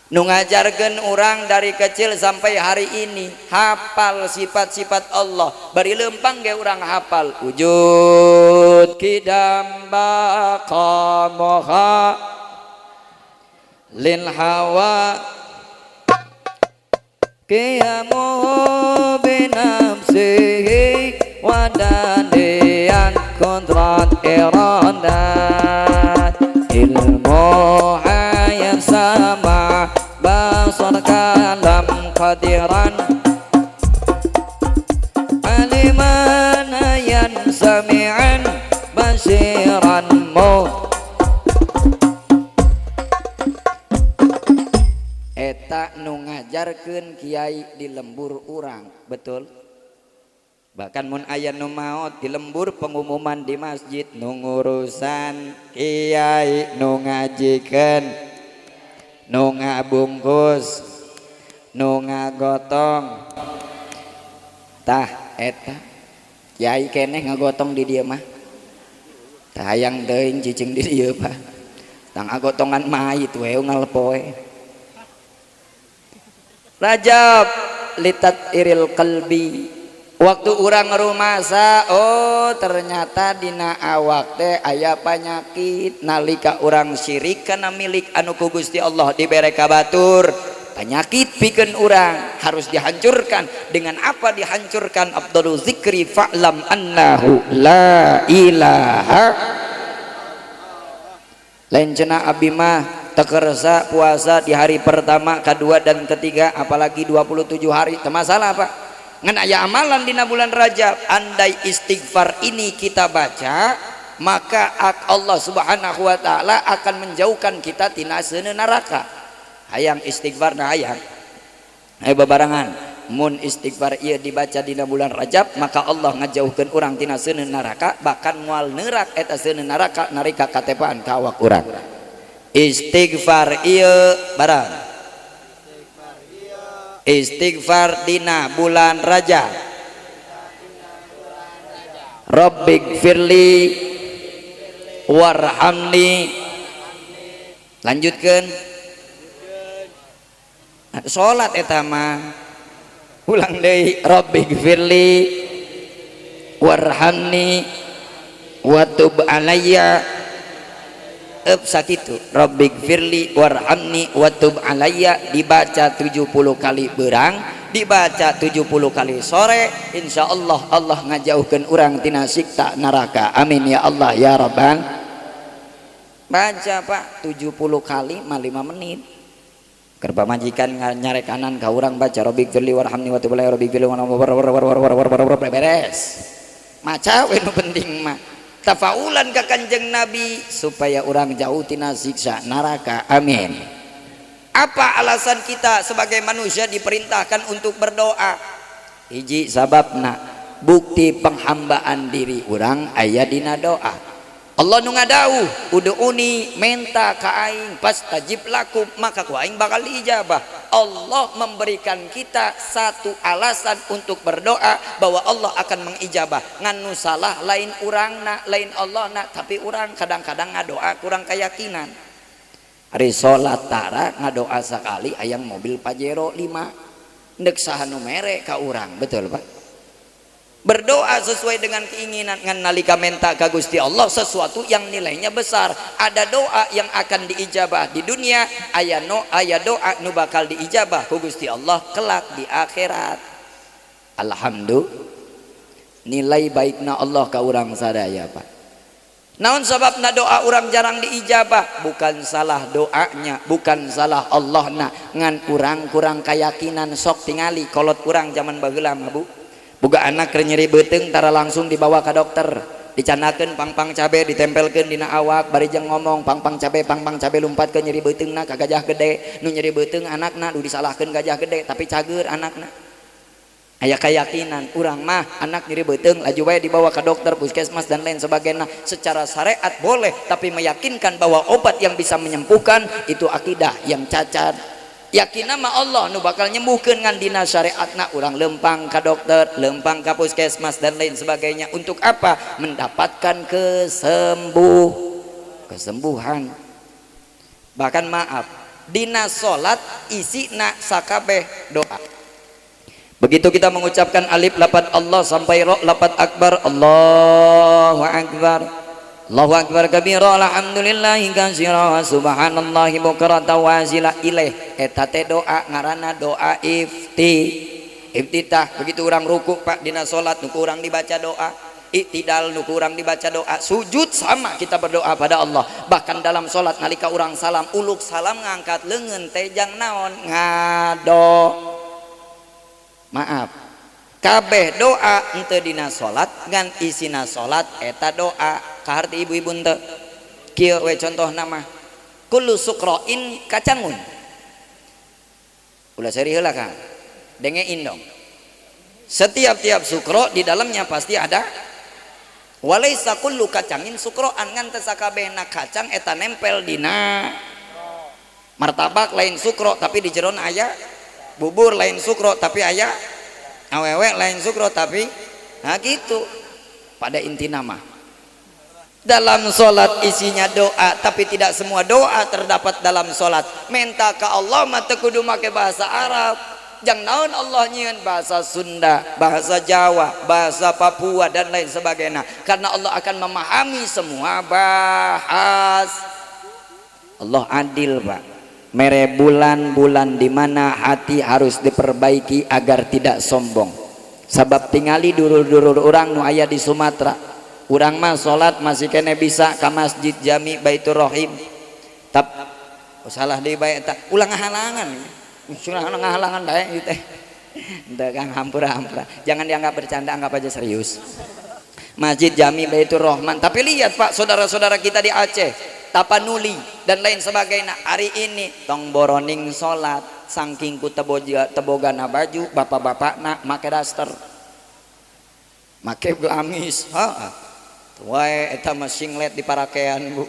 nu ngajarkeun urang dari kecil sampai hari ini hafal sifat-sifat Allah bari lempang ge urang hafal wujud kidam baqa moha lil hawa qiyamuhu binafsihi wadanian kontrat iradat ilmu hayat sama basar kalam qadiran aliman ayan sami'an basiran eta nu ngajarkeun kiai di lembur urang betul. Bahkan mun aya nu maot di lembur pengumuman di masjid nu ngurusan kiai nu ngajikeun nu ngabungkus nu ngagotong tah eta kiai keneh ngagotong di dieu mah tah hayang teuing cicing di dieu Pak tang agotongan mayit we ngalpoe Rajab litat iril qalbi waktu urang rumasa oh ternyata dina awak teh aya panyakit nalika urang syirik kana milik anu ku Gusti Allah dibere ka batur penyakit pikeun urang harus dihancurkan dengan apa dihancurkan afdalu zikri fa'lam annahu la ilaha lain cenah abdi mah tekersa puasa di hari pertama, kedua dan ketiga apalagi 27 hari teu masalah Pak ngan aya amalan dina bulan Rajab andai istighfar ini kita baca maka Allah Subhanahu wa taala akan menjauhkan kita tina seuneu neraka hayang istighfar nah hayang ayo babarangan mun istighfar ieu dibaca dina bulan Rajab maka Allah ngajauhkeun urang tina seuneu neraka bahkan moal neurak eta seuneu neraka narika katepaan ka awak urang istighfar ieu barang istighfar dina bulan Rajab Rabbighfirli warhamni lanjutkeun salat eta mah ulang deui Rabbighfirli warhamni wa tub alayya sakitu Rabbighfirli warhamni wa tub alayya dibaca 70 kali beurang dibaca 70 kali sore insyaallah Allah ngajauhkeun urang tina siksa neraka amin ya Allah ya rabbal baca Pak 70 kali mah 5 menit keur pamajikan nyarekanan ka urang baca Rabbighfirli warhamni wa tub alayya Rabbighfirli warhamni beres maca we nu penting mah tafaulan ka Kanjeng Nabi supaya orang jauh tina siksa neraka amin. Apa alasan kita sebagai manusia diperintahkan untuk berdoa? Hiji sababna bukti penghambaan diri orang aya dina doa. Allah nu ngadauh ud'uni menta ka aing pastajib lakum maka ku aing bakal diijabah. Allah memberikan kita satu alasan untuk berdoa bahwa Allah akan mengijabah nganu salah lain urangna lain Allah na tapi urang kadang-kadang ngadoa kurang keyakinan ari salat tara ngadoa sakali hayang mobil Pajero 5 ndek saha nu mere ka urang betul Pak berdoa sesuai dengan keinginan ngan nalika menta ka Gusti Allah sesuatu yang nilainya besar ada doa yang akan diijabah di dunia aya doa nu bakal diijabah ku Gusti Allah kelak di akhirat alhamdulillah nilai baikna Allah ka urang sadaya Pak naon sababna doa urang jarang diijabah bukan salah doanya bukan salah Allahna ngan urang kurang keyakinan sok tingali kolot urang zaman baheula mah Bu boga anak keur nyeri beuteung tara langsung dibawa ke dokter dicanakeun pangpang cabe ditempelkeun dina awak bari jeung ngomong pangpang cabe lumpat ke nyeri beuteungna ka gajah gede nu nyeri beuteung anakna nu disalahkeun gajah gede tapi cager anakna aya keyakinan urang mah anak nyeri beuteung laju bae dibawa ke dokter puskesmas dan lain sebagainya secara syariat boleh tapi meyakinkan bahwa obat yang bisa menyembuhkan itu akidah yang cacat yakin nama Allah nu bakal nyembuhkeun ngan dina syariatna urang lempang ka dokter lempang ka puskesmas dan lain sebagainya untuk apa mendapatkan kesembuhan bahkan maaf dina salat isina sakabeh doa. Begitu kita mengucapkan alif lapat Allah sampai ro lapat akbar, Allahu akbar, Allahu akbar kabira, alhamdulillahi katsira, subhanallahi bukratan wa asila. Ilaih eta teh doa ngaranna doa iftitah. Begitu orang ruku Pak dina salat nu urang dibaca doa, iktidal nu urang dibaca doa, sujud sama kita berdoa pada Allah. Bahkan dalam salat nalika urang salam, uluk salam ngangkat leungeun teh jang naon ngado. Maaf, kabeh doa henteu dina salat ngan isina salat eta doa. Kaharti ibu-ibu henteu kieu we contohna mah kullu suqrain kacangun. Ulah seri heula Kang, dengein dong. Setiap-tiap sukro di dalamnya pasti ada walaisa kullu kacangin sukroan, ngan teu sakabehna kacang eta nempel dina martabak lain sukro tapi di jeron aya, bubur lain sukro tapi aya awewe, lain sukro tapi nah gitu. Pada inti nama dalam sholat isinya doa, tapi tidak semua doa terdapat dalam sholat. Minta ke Allah mah teu kudu make bahasa Arab, jang naon Allah nyieun bahasa Sunda, bahasa Jawa, bahasa Papua dan lain sebagainya, karena Allah akan memahami semua bahas. Allah adil Pak. Mere bulan-bulan di mana hati harus diperbaiki agar tidak sombong. Sabab tingali dulur-dulur orang nu aya di Sumatera, urang mah salat masih kene bisa ka Masjid Jami Baitur Rahim. Salah deui bae eta, ulah ngahalangan. Ulah ngahalangan bae ieu teh. Henteu Kang, hampura-hampura. Jangan dianggap bercanda, anggap aja serius. Masjid Jami Baitur Rahman. Tapi lihat Pak, saudara-saudara kita di Aceh, Tapanuli dan lain sebagainya, hari ini tong boroning salat saking ku tebogana baju, bapak-bapakna make daster, make gamis, wae eta mah singlet di parakean Bu.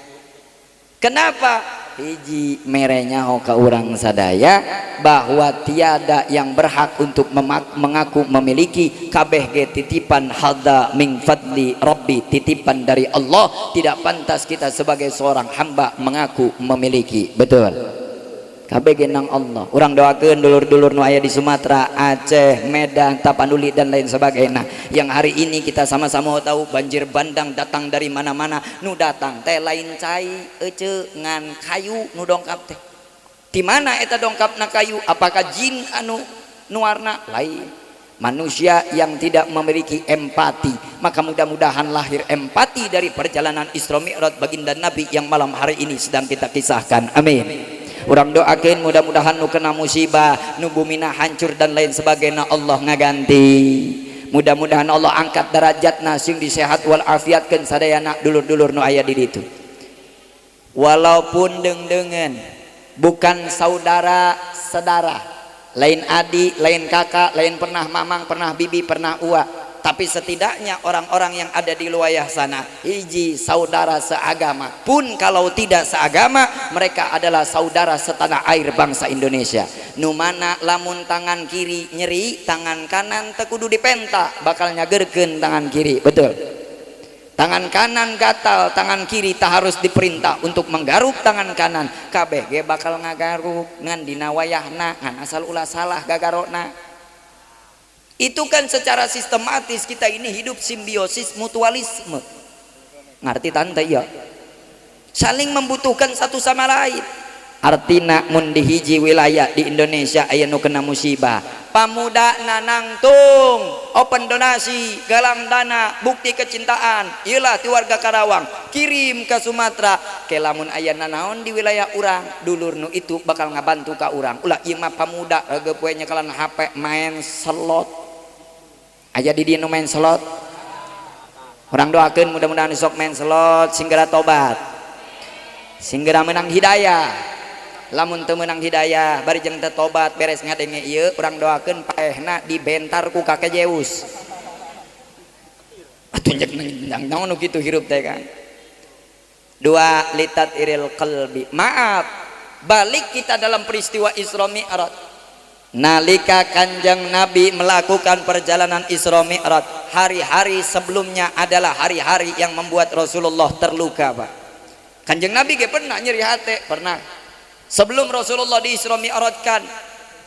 Kenapa? Hiji merenya ka urang sadaya bahwa tiada yang berhak untuk mengaku memiliki, kabeh ge titipan hadza min fadli rabbi, titipan dari Allah. Tidak pantas kita sebagai seorang hamba mengaku memiliki. Betul, kabeh ge nang Allah. Urang doakeun dulur-dulur nu aya di Sumatera, Aceh, Medan, Tapanuli dan lain sebagainya, yang hari ini kita sama-sama tahu banjir bandang datang dari mana-mana. Nu datang teh lain cai ece ngan kayu nu dongkap teh. Di mana eta dongkapna kayu? Apakah jin anu nuarna? Lain. Manusia yang tidak memiliki empati. Maka mudah-mudahan lahir empati dari perjalanan Isra Mi'raj baginda Nabi yang malam hari ini sedang kita kisahkan. Amin. Urang doakeun mudah-mudahan nu kena musibah, nu bumina hancur dan lain sebagainya Allah ngaganti. Mudah-mudahan Allah angkat derajatna sing disehat wal afiatkeun sadayana dulur-dulur nu aya di ditu. Walaupun deng-dengen bukan saudara sedara, lain adik, lain kakak, lain pernah mamang, pernah bibi, pernah uak, tapi setidaknya orang-orang yang ada di luar sana hiji saudara seagama. Pun kalau tidak seagama, mereka adalah saudara setanah air bangsa Indonesia. Nu mana lamun tangan kiri nyeri, tangan kanan teu kudu dipenta, bakal nyagerkeun tangan kiri. Betul. Tangan kanan gatal, tangan kiri tak harus diperintah untuk menggaruk tangan kanan. Kabeh ge bakal ngagaruk ngan dina wayahna, ngan asal ulah salah gagarona. Itu kan secara sistematis kita ini hidup simbiosis mutualisme. Ngerti tante ya? Saling membutuhkan satu sama lain. Artina mun di hiji wilayah di Indonesia aya nu kena musibah, pamudana nangtung open donasi, galang dana, bukti kecintaan, iyalah ti warga Karawang kirim ke Sumatera. Ke lamun aya nanaon di wilayah urang, dulur nu itu bakal ngabantu ka urang. Ulah ieu mah pamuda geupeunya kalan HP main slot. Aya di dieu nu main slot. Urang doakeun mudah-mudahan sok main slot singgara tobat, singgara menang hidayah. Lamun teu meunang hidayah bari jeung teu tobat beres ngadenge ieu, urang doakeun paehna dibentar ku Kakek Zeus. Atuh njek naon nu kitu hirup teh kan. Dua, litat iril qalbi. Maaf, balik kita dalam peristiwa Isra Mi'raj. Nalika Kanjeng Nabi melakukan perjalanan Isra Mi'raj, hari-hari sebelumnya adalah hari-hari yang membuat Rasulullah terluka, Pak. Kanjeng Nabi ge pernah nyeri hati, pernah. Sebelum Rasulullah di Isra Mi'rajkan,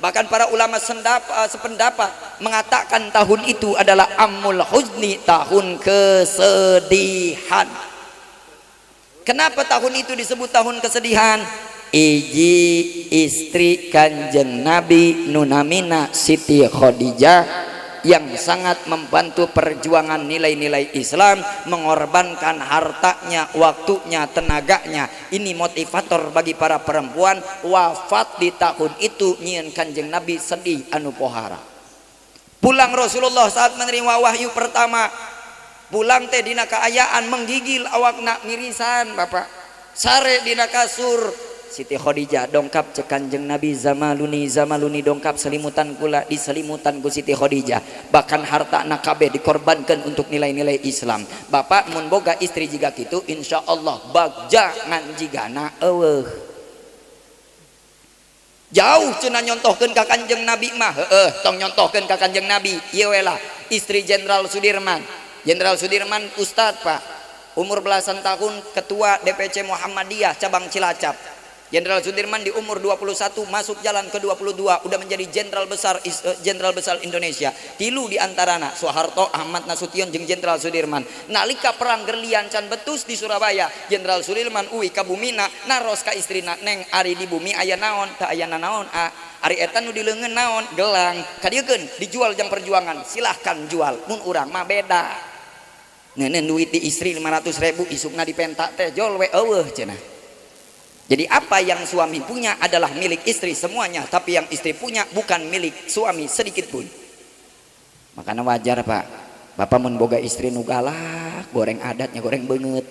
bahkan para ulama sependapat mengatakan tahun itu adalah Amul Huzni, tahun kesedihan. Kenapa tahun itu disebut tahun kesedihan? Iji istri Kanjeng Nabi nunamina Siti Khadijah yang sangat membantu perjuangan nilai-nilai Islam, mengorbankan hartanya, waktunya, tenaganya. Ini motivator bagi para perempuan. Wafat di tahun itu nyieun Kanjeng Nabi sedih anu pohara. Pulang Rasulullah saat menerima wahyu pertama, pulang teh dina kaayaan menggigil awakna mirisan bapak. Sare dina kasur, Siti Khadijah dongkap cek Kanjeng Nabi, zamaluni dongkap selimutan kula, diselimutan ku Siti Khadijah. Bahkan harta nak kabeh dikorbankan untuk nilai-nilai Islam. Bapak mun boga istri jiga kitu insyaallah bagja ngan jigana eueuh. Jauh cenah nyontohkeun ka Kanjeng Nabi mah tong nyontohkeun ka Kanjeng Nabi. Ieu we lah istri Jenderal Sudirman. Jenderal Sudirman ustad Pak, umur belasan tahun, ketua DPC Muhammadiyah cabang Cilacap. Jenderal Sudirman di umur 21 masuk jalan ke 22 udah menjadi jenderal besar Indonesia. Tilu di antarana Soeharto, Ahmad Nasution jeung Jenderal Sudirman. Nalika perang Gerlian can betus di Surabaya, Jenderal Sudirman uwi ka bumina naros ka istrina, "Neng, ari di bumi aya naon? Teu aya naon, ari eta nu dileungeun naon? Gelang. Kadiekeun dijual jang perjuangan. Silahkan jual. Mun urang mah beda." Neuneuh duit di istri 500.000 isukna dipentak teh jol we eueuh cenah. Jadi apa yang suami punya adalah milik istri semuanya, tapi yang istri punya bukan milik suami sedikit pun. Makanya wajar Pak, Bapak mun boga istri nu galak, goreng adatnya goreng beungeut.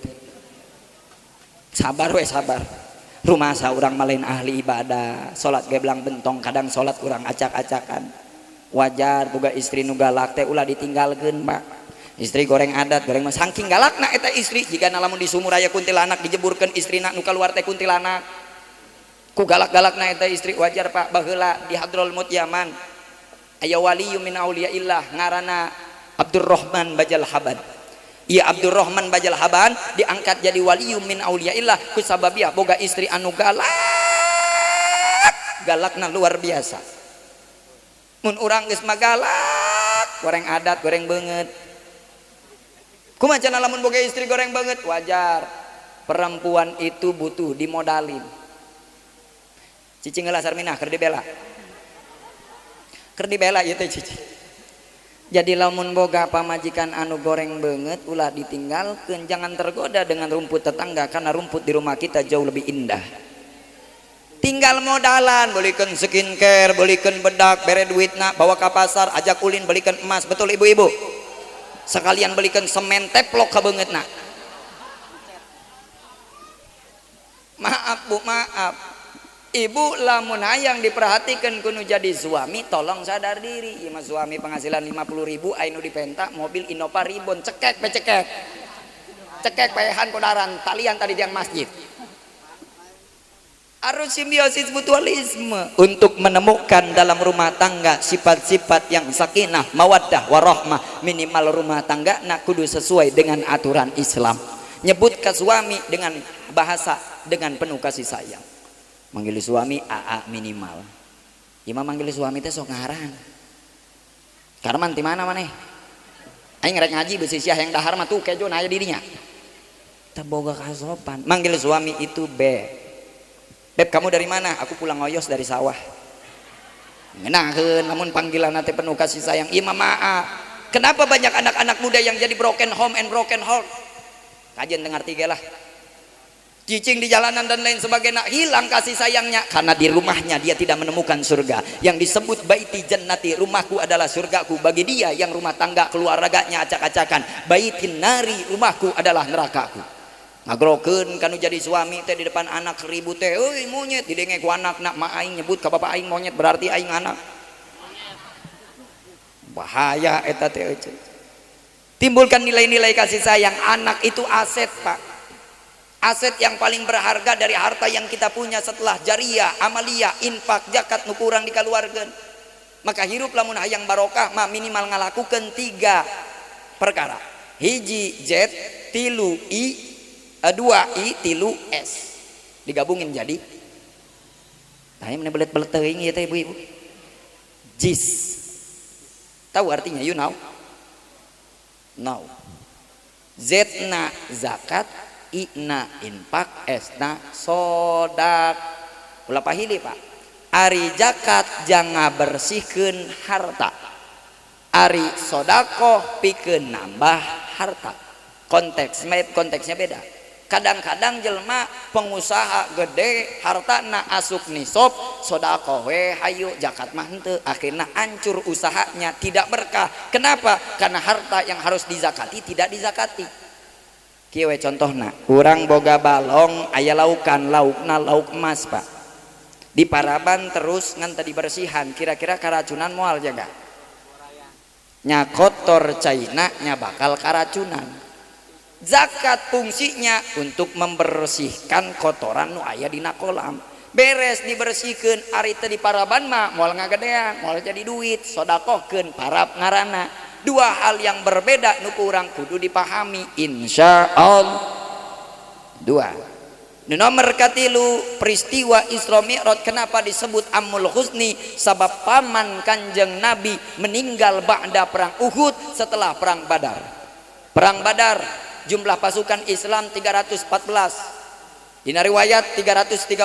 Sabar we sabar. Rumah saurang malain ahli ibadah, salat ge belang bentong, kadang salat urang acak-acakan. Wajar boga istri nu galak teh ulah ditinggalkeun Pak. Istri goreng adat, goreng mah saking galakna eta istri, jika lamun di sumur aya kuntilanak dijeburkeun istrina nu kaluar teh kuntilanak. Ku galak-galakna eta istri wajar Pak. Baheula di Hadrul Maut Yaman aya waliyyu min auliyaillah ngaranna Abdurrahman Bajal Haban. Ieu Abdurrahman Bajal Haban diangkat jadi waliyyu min auliyaillah ku sababiah boga istri anu galak. Galakna luar biasa. Mun urang geus mah galak, goreng adat, goreng beungeut. Kumaha cenah lamun boga istri goreng banget? Wajar. Perempuan itu butuh dimodalin. Cicing heula sarminah keur dibela. Keur dibela ieu teh cicing. Jadi lamun boga pamajikan anu goreng banget ulah ditinggalkeun, jangan tergoda dengan rumput tetangga karena rumput di rumah kita jauh lebih indah. Tinggal modalan, belikan skincare, belikan bedak, bere duitna, bawa ke pasar, ajak ulin belikan emas, betul ibu-ibu? Sekalian belikan semen teplok kabeungeutna. Maaf Bu, maaf. Ibu lamun hayang diperhatikan kudu jadi suami, tolong sadar diri. Ieu mah suami penghasilan 50.000 aya nu dipenta mobil Innova Ribon, cekek pe cekek. Cekek paehan kodaran, talian tadi tiang masjid. Harus simbiosis mutualisme untuk menemukan dalam rumah tangga sifat-sifat yang sakinah, mawaddah, warahmah. Minimal rumah tangga nak kudu sesuai dengan aturan Islam. Nyebut ke suami dengan bahasa dengan penuh kasih sayang. Manggil suami AA minimal. Imam manggil suami teh sok ngaran. Karman ti mana maneh? Aing rek ngaji beusi sia yang dahar mah tuh kejo aya dirinya. Teu boga kasopan. Manggil suami itu Beb, kamu dari mana? Aku pulang ngoyos dari sawah. Ngenaheun namun panggilan teh penuh kasih sayang. Imam maaf. Kenapa banyak anak-anak muda yang jadi broken home and broken heart? Kajian dengar tiga lah. Cicing di jalanan dan lain sebagainya, hilang kasih sayangnya karena di rumahnya dia tidak menemukan surga. Yang disebut baiti jannati, rumahku adalah surgaku. Bagi dia yang rumah tangga keluarganya acak-acakan, baitin nari, rumahku adalah nerakaku. Ngagrokeun kanu jadi suami teh di depan anak 1000 teh, euy monyet didenge ku anak nak ma aing nyebut ka bapak aing monyet berarti aing anak. Bahaya eta teh. Timbulkan nilai-nilai kasih sayang. Anak itu aset, Pak. Aset yang paling berharga dari harta yang kita punya setelah jariyah, amaliyah, infak, zakat nu kurang dikaluarkeun. Maka hirup lamun hayang barokah mah minimal ngalakukeun 3 perkara. Hiji Z, tilu I, 2 I, tilu S. Digabungin jadi Tanya mana belet-belet teuing ieu teh ibu-ibu. Jis. Tahu artinya you know? No. Z-na zakat, I-na infak, S-na sodak. Ulah pahili Pak. Ari zakat jangan bersihkeun harta. Ari sodakoh pikeun nambah harta. Konteksnya beda. Kadang-kadang jelma pengusaha gede hartana asup nisab sodakoh we hayu zakat mah henteu akhirna hancur usahanya tidak berkah. Kenapa? Karena harta yang harus dizakati tidak dizakati. Kieu we contohna urang boga balong aya laukan laukna lauk emas Pak di paraban terus ngan tadi bersihan kira-kira karacunan moal jaga nya kotor caina nya bakal karacunan. Zakat fungsinya untuk membersihkan kotoran nu aya dina kolam. Beres dibersihkeun ari teu di paraban mah moal ngagedean, moal jadi duit, sodakohkeun parab ngaranna. Dua hal yang berbeda nu urang kudu dipahami insyaallah. Dua. Nu nomor katilu peristiwa Isra Mi'raj kenapa disebut Amul Husni? Sabab paman Kanjeng Nabi meninggal ba'da perang Uhud setelah perang Badar. Perang Badar jumlah pasukan Islam 314, dina riwayat 313.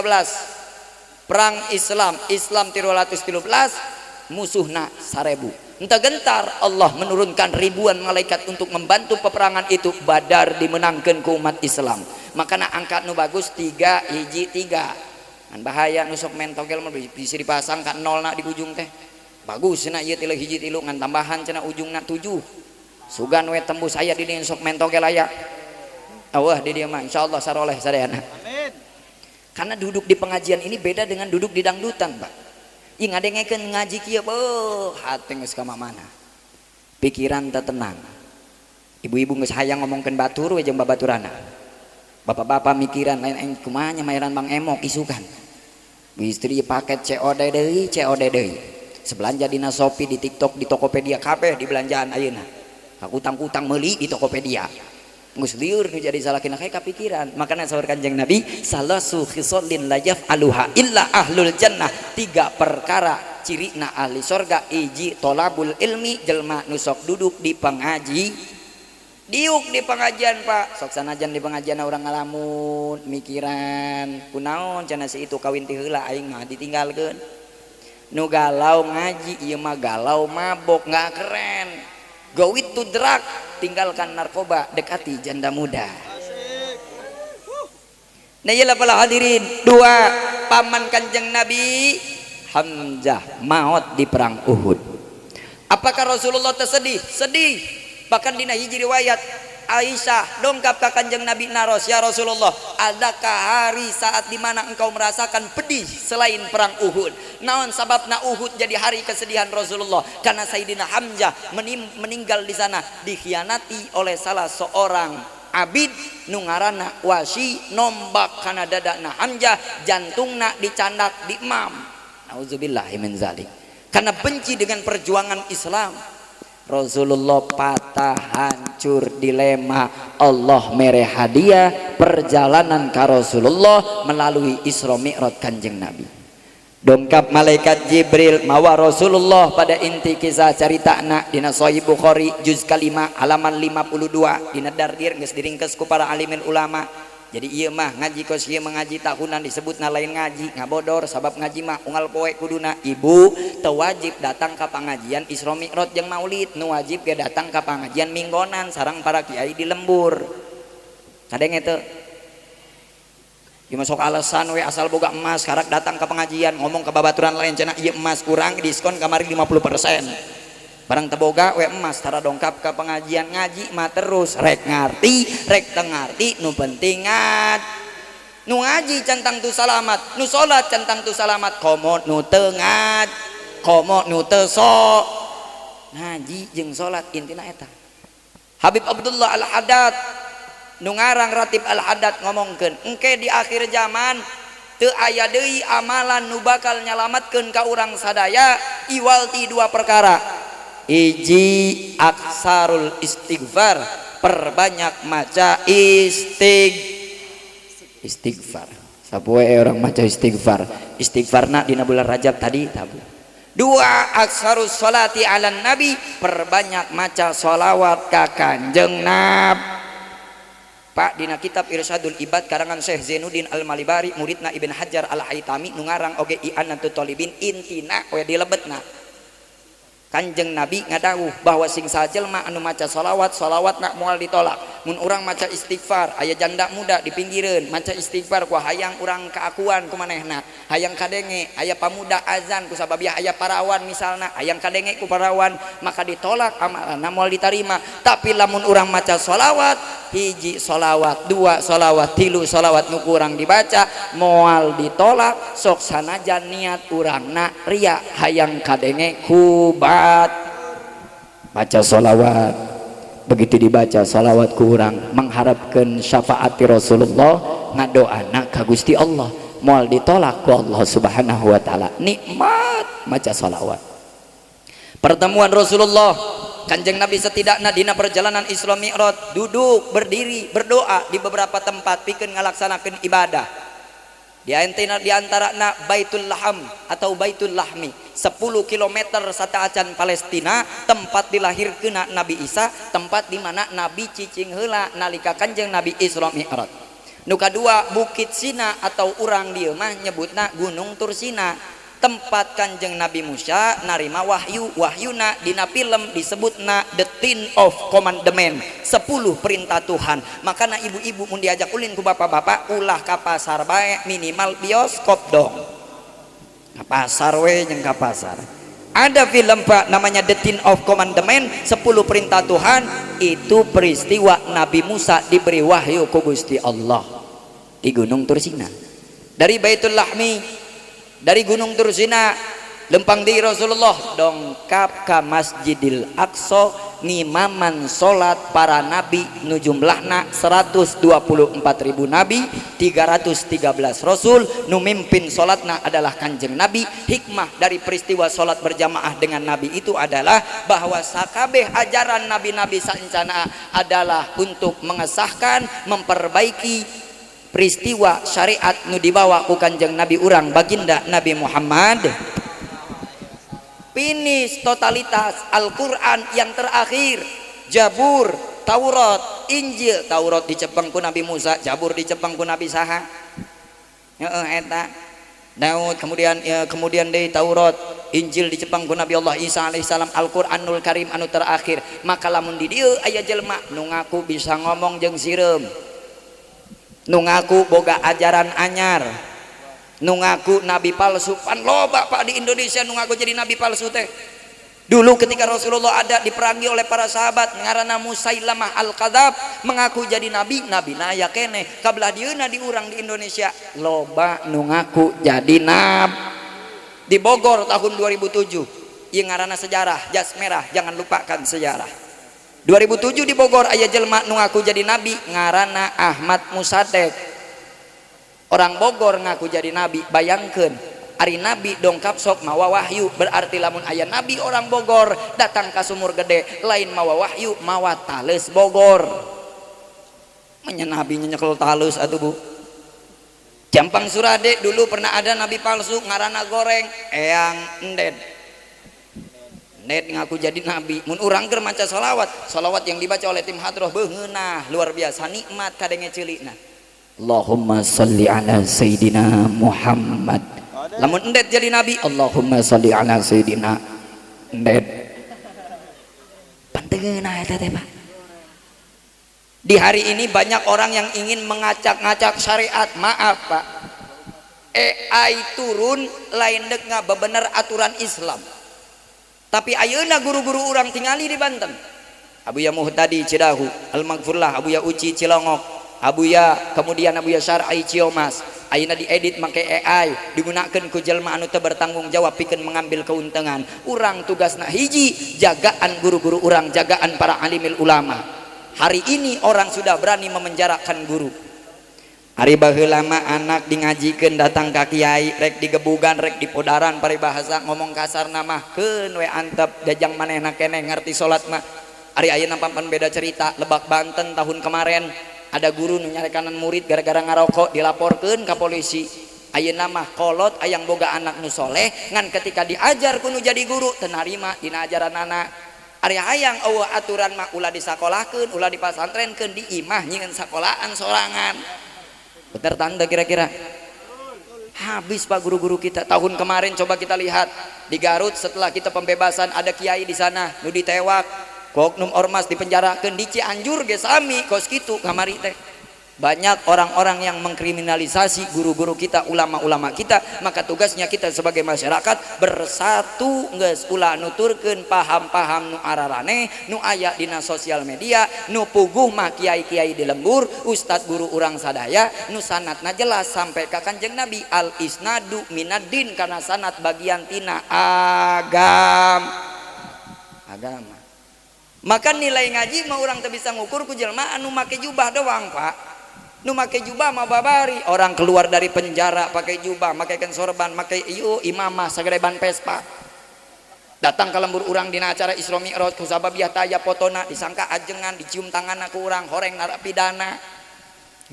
Perang Islam 313, musuhna 1000. Entah gentar Allah menurunkan ribuan malaikat untuk membantu peperangan itu. Badar dimenangkan ke umat Islam. Makanya angka nu bagus 3 hiji 3. Kan bahaya nu sok mentogel mah bisa dipasang ka 0 na di ujung teh. Bagus cenah ieu 3 hiji 3 ngan tambahan cenah ujungna 7. Sugan we tembus aya di dieu sok mentogel aya. Awah di dieu mah insyaallah saroleh sadayana. Amin. Karena duduk di pengajian ini beda dengan duduk di dangdutan, Pak. Ih ngadengekeun ngaji kieu beuh hate geus ka mana. Pikiran teu tenang. Ibu-ibu geus hayang ngomongkeun batur we jeung babaturana. Bapak-bapak mikiran lain aing kumaha nya mayaran Bang Emok isukan. Istri paket COD deui. Sebelanja dina Shopee di TikTok di Tokopedia kabeh di belanjaan ayeuna. Utang-utang meuli di Tokopedia. Geus lieur nu jadi salakina kae kapikiran. Makanya saur Kanjeng Nabi salasu khisalin la yaf'aluha illa ahlul jannah. 3 perkara cirina ahli surga. Iji tolabul ilmi, jelma nu sok duduk di pengaji. Diuk di pengajian Pak. Sok sanajan di pengajian urang ngalamun mikiran kunaon cenah si itu kawin ti heula aing mah ditinggalkeun. Nu galau ngaji ieu mah galau mabok enggak keren. Go with to drug, tinggalkan narkoba, dekati janda muda. Nah iyalah para hadirin. 2, paman Kanjeng Nabi Hamzah maut di perang Uhud. Apakah Rasulullah tersedih? Sedih. Bahkan dina hiji riwayat Aisyah dongkap ke Kanjeng Nabi naros, ya Rasulullah, adakah hari saat dimana engkau merasakan pedih selain perang Uhud? Naon sababna Uhud jadi hari kesedihan Rasulullah? Karena Sayyidina Hamzah meninggal di sana dikhianati oleh salah seorang abid nu ngaranna Wasi, nombak kana dadana Hamzah, jantungna dicandak di imam. Nauzubillahi min zalik. Karena benci dengan perjuangan Islam, Rasulullah patah hancur dilema. Allah mere hadiah perjalanan ka Rasulullah melalui Isra Mi'raj Kanjeng Nabi. Dongkap malaikat Jibril mawa Rasulullah pada inti kisah caritana dina Sahih Bukhari juz kalima halaman 52 dina dardir geus diringkes ku para alimul ulama. Jadi ieu mah ngaji kos ieu mengaji tahunan disebutna lain ngaji ngabodor sabab ngaji mah unggal poe kuduna. Ibu teu wajib datang ka pangajian Isra Mi'raj jeung Maulid, nu wajib ge datang ka pangajian minggonan sareng para kiai di lembur. Kadenge teu ieu masuk alasan we asal boga emas karak datang ke pengajian ngomong ke babaturan lain cenah ieu emas kurang diskon kamari 50%. Barang teboga we emas tara dongkap ke pengajian ngaji mah terus rek ngarti rek teu ngarti nu penting nu ngaji centang tu salamat, nu salat centang tu salamat, komo nu teu komo nu teu sok ngaji jeung salat intina eta. Habib Abdullah Al-Haddad nu ngarang Ratib Al-Haddad ngomongkeun engke di akhir zaman teu aya deui amalan nu bakal nyalamatkeun ka urang sadaya iwalti 2 perkara. Iji aksarul istighfar, perbanyak maca istighfar. Sapoe orang maca istighfar. Istighfarna dina bulan Rajab tadi tabu. Dua, aksarus sholati ala nabi, perbanyak maca sholawat ka Kanjeng Nabi. Pak dina kitab Irsyadul Ibad karangan Syekh Zainuddin Al-Malibari muridna Ibn Hajar Al-Haytami nu ngarang oge I'anatul Talibin, intina we dilebetna Kanjeng Nabi ngadawuh bahwa sing sajelma anu maca sholawat, sholawatna moal ditolak. Mun urang maca istighfar, aya janda muda di pinggireun maca istighfar ku hayang urang kaakuan ku manehna, hayang kadenge aya pamuda azan ku sababiah aya parawan misalna, hayang kadenge ku parawan, maka ditolak amalanna moal ditarima. Tapi lamun urang maca sholawat, hiji sholawat, dua sholawat, tilu sholawat nu kurang dibaca moal ditolak, sok sanajan niat urangna ria hayang kadenge kubat. Baca sholawat, begitu dibaca sholawat kurang mengharapkan syafaat Rasulullah, ngadoana ka Gusti Allah, moal ditolak ku Allah Subhanahu wa taala. Nikmat maca sholawat. Pertemuan Rasulullah Kanjeng Nabi setidaknya dina perjalanan Isra Mi'raj duduk, berdiri, berdoa di beberapa tempat pikeun ngalaksanakeun ibadah. Di antara Baitul Laham atau Baitul Lahmi 10 km sataacan Palestina, tempat dilahirkeun Nabi Isa, tempat di mana Nabi cicing heula nalika Kanjeng Nabi Isra Mi'raj. Nu kadua Bukit Sina atau urang dieu mah nyebutna Gunung Tursina, tempat Kanjeng Nabi Musa narima wahyu. Wahyuna dina film disebutna The Ten of Commandment, 10 perintah Tuhan. Makana ibu-ibu mun diajak ulin ku bapak-bapak ulah ka pasar bae, minimal bioskop dong. Ka pasar we jeung ka pasar. Ada film Pak namanya The Ten of Commandment, 10 perintah Tuhan. Itu peristiwa Nabi Musa diberi wahyu ku Gusti Allah di Gunung Tursina. Dari Baitul Lahmi, dari Gunung Tursina lempang di Rasulullah dongkap ke Masjidil Aqsa ngimaman salat para nabi nu jumlahna 124.000 nabi, 313 rasul, nu mimpin salatna adalah Kanjeng Nabi. Hikmah dari peristiwa salat berjamaah dengan nabi itu adalah bahwa sakabeh ajaran nabi-nabi saencana adalah untuk mengesahkan, memperbaiki peristiwa syariat nu dibawa ku Kanjeng Nabi urang baginda Nabi Muhammad. Finish totalitas Al-Quran yang terakhir, Jabur, Taurat, Injil. Taurat dicepeng ku Nabi Musa, Jabur dicepeng ku Nabi saha? Eta Daud, kemudian dari Taurat, Injil dicepeng ku Nabi Allah Isa alaihissalam, Al-Quranul Karim anu terakhir. Maka lamun di dieu aya jelema nu ngaku bisa ngomong jeung sireum, nu ngaku boga ajaran anyar, nu ngaku nabi palsu. Pan loba Pak di Indonesia nu ngaku jadi nabi palsu teh. Dulu ketika Rasulullah ada diperangi oleh para sahabat ngaranna Musailamah Al-Kadzab, mengaku jadi nabi, nabi aya keneh. Kabelah dieuna di urang di Indonesia loba nu ngaku jadi nabi. Di Bogor tahun 2007 ieu ngaranna sejarah, jas merah, jangan lupakan sejarah. 2007 di Bogor aya jelema nu ngaku jadi nabi ngaranna Ahmad Musadek. Orang Bogor ngaku jadi nabi. Bayangkeun ari nabi dongkap sok mawa wahyu, berarti lamun aya nabi orang Bogor datang ka Sumur Gede lain mawa wahyu, mawa tales Bogor. Nya nabi nyekel tales atuh Bu. Jampang Surade dulu pernah ada nabi palsu ngaranna Goreng, Eyang Ended. Net ngaku jadi nabi. Mun urang keur maca sholawat yang dibaca oleh tim hadroh beungeunah luar biasa, nikmat kadenge ceulikna. Allahumma sholli ala sayyidina Muhammad. Lamun endet jadi nabi, Allahumma sholli ala sayyidina endet. Panteungeunah eta teh Pak. Di hari ini banyak orang yang ingin mengacak-ngacak syariat. Maaf Pak, AI turun lain dek ngabebener aturan Islam. Tapi ayeuna guru-guru orang tingali di Banten. Abuya Muhtadi Cidahu, Al-Maghfurlah, Abuya Uci Cilongok, Abuya kemudian Abuya Syar'i Ciomas. Ayeuna diedit make AI, digunakeun ku jelema anu teu bertanggung jawab pikeun mengambil keuntungan. Urang tugasna hiji, jagaan guru-guru urang, jagaan para alimil ulama. Hari ini orang sudah berani memenjarakan guru. Hari baheula mah anak di ngajikeun datang ka kiai rek digebugan rek dipodaran paribahasa ngomong kasar mah keun we antep jajang manehna keneh ngarti salat mah. Ari ayeuna pampan beda cerita. Lebak Banten tahun kemarin ada guru nu nyarekanan murid gara-gara ngarokok dilaporkeun ka polisi. Ayeuna mah kolot ayang boga anak nu soleh ngan ketika diajar ku nu jadi guru teu narima dina ajaranana. Ari hayang eueuh aturan mah ulah disakolahkeun, ulah dipasantrenkeun di imah nyieun sakolahan sorangan. Bener tanda kira-kira. Habis Pak guru-guru kita tahun kemarin. Coba kita lihat di Garut setelah kita pembebasan ada kiai di sana nu ditewak ku oknum ormas dipenjarakeun. Di Cianjur ge sami kos kitu kamari teh. Banyak orang-orang yang mengkriminalisasi guru-guru kita, ulama-ulama kita. Maka tugasnya kita sebagai masyarakat bersatu geus ulah nuturkeun paham-paham nu ararane nu aya dina sosial media. Nu puguh mah kiai-kiai di lembur, ustad guru urang sadaya nu sanatna jelas sampai ka Kanjeng Nabi, al isnadu minaddin, karena sanat bagian tina agama. Maka nilai ngaji mah urang teu bisa ngukur ku jelema anu make jubah doang, Pak. Nu make jubah mah babari, orang keluar dari penjara pakai jubah, pakai sorban, pakai imamah sagede ban Vespa. Datang ke lembur urang dina acara Isra Mi'raj ku sababiah taya fotona disangka ajengan, dicium tanganna ku urang, horeng narapidana.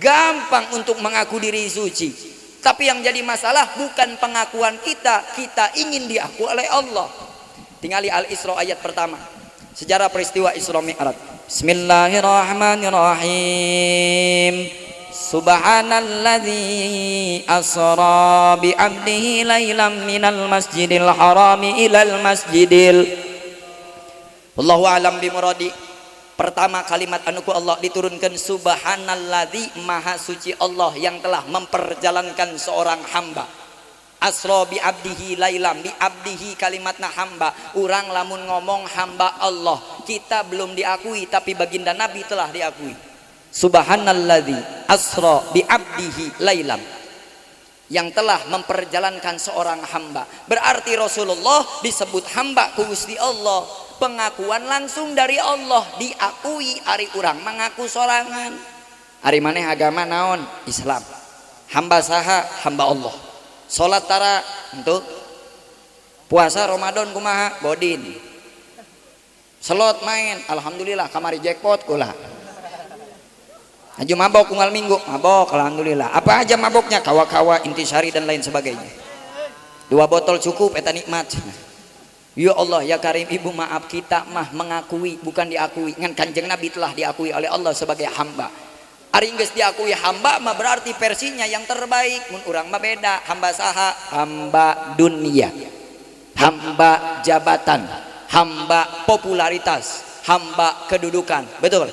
Gampang untuk mengaku diri suci. Tapi yang jadi masalah bukan pengakuan kita, kita ingin diakui oleh Allah. Tingali Al-Isra ayat pertama. Sejarah peristiwa Isra Mi'raj. Bismillahirrahmanirrahim. Subhanalladzi asra bi 'abdihi lailan minal masjidil harami ilal masjidil. Wallahu a'lam bimuradi. Pertama kalimat anu ku Allah diturunkan subhanalladzi, maha suci Allah yang telah memperjalankan seorang hamba. Asra bi 'abdihi lailan, bi 'abdihi kalimatna hamba. Urang lamun ngomong hamba Allah, kita belum diakui tapi baginda Nabi telah diakui. Subhanalladzi asra bi 'abdihi lailam, yang telah memperjalankan seorang hamba. Berarti Rasulullah disebut hamba ku Gusti Allah. Pengakuan langsung dari Allah, diakui. Ari urang mengaku sorangan. Ari maneh agama naon? Islam. Hamba saha? Hamba Allah. Salat tara untuk puasa Ramadan kumaha? Bodin. Selot main, alhamdulillah kamari jackpot kula. Aju mabok unggal minggu, mabok alhamdulillah. Apa aja maboknya? Kawa-kawa, intisari dan lain sebagainya. 2 botol cukup, eta nikmat. Ya Allah ya Karim, ibu maaf kita mah mengakui bukan diakui. Ngan Kanjeng Nabi telah diakui oleh Allah sebagai hamba. Ari geus diakui hamba mah berarti versinya yang terbaik. Mun urang mah beda. Hamba saha? Hamba dunia, hamba jabatan, hamba popularitas, hamba kedudukan. Betul?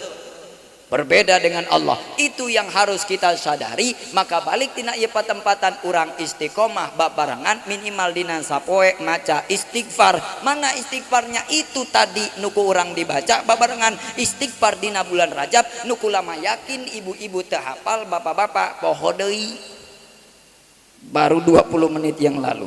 Berbeda dengan Allah. Itu yang harus kita sadari. Maka balik tina ieu patempatan urang istiqomah babarengan minimal dina sapoe maca istighfar. Mana istighfarnya? Itu tadi nuku urang dibaca babarengan istighfar dina bulan Rajab. Nuku lama yakin ibu-ibu teu hafal, bapak-bapak poho deui. Baru 20 menit yang lalu.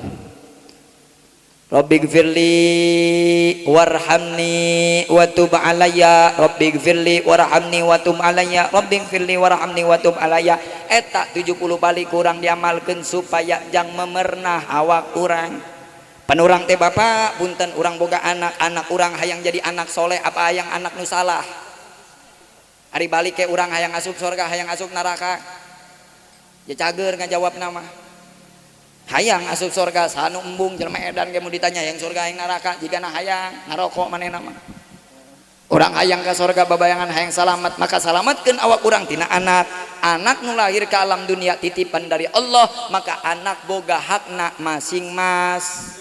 Rabbighfirli warhamni wa tub alayya, Rabbighfirli warhamni wa tub alayya, Rabbighfirli warhamni wa tub alayya. Eta 70 kali kurang diamalkeun supaya jang memernah awak urang. Pan urang teh bapak punten urang boga anak urang hayang jadi anak soleh apa hayang anak nu salah. Ari balik ke urang hayang asup surga hayang asup neraka. Ya cager ngajawab nama. Hayang asup surga sanu embung jelema edan ge mau ditanya yang surga yang neraka jigana hayang ngarokok manehna mah. Urang hayang ka surga babayangan hayang salamet, maka salametkeun awak urang tina anak. Anak nu lahir ke alam dunia titipan dari Allah, maka anak boga hakna masing-mas.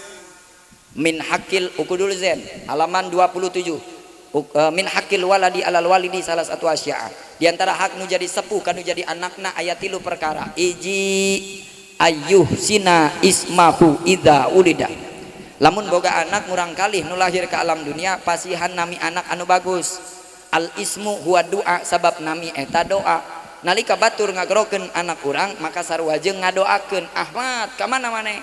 Min hakil ukudul zen halaman 27. Min hakil waladi alal walidi salah satu asya'a. Di antara hak nu jadi sepuh kanu jadi anakna aya 3 perkara. Iji ayyuh sina ismahu idza ulida. Lamun boga anak murang kalih nu lahir ke alam dunia pasihan nami anak anu bagus. Al ismu huwa doa, sabab nami eta doa. Nalika batur ngagrokeun anak urang maka sarua jeung ngadoakeun. Ahmad ka mana maneh?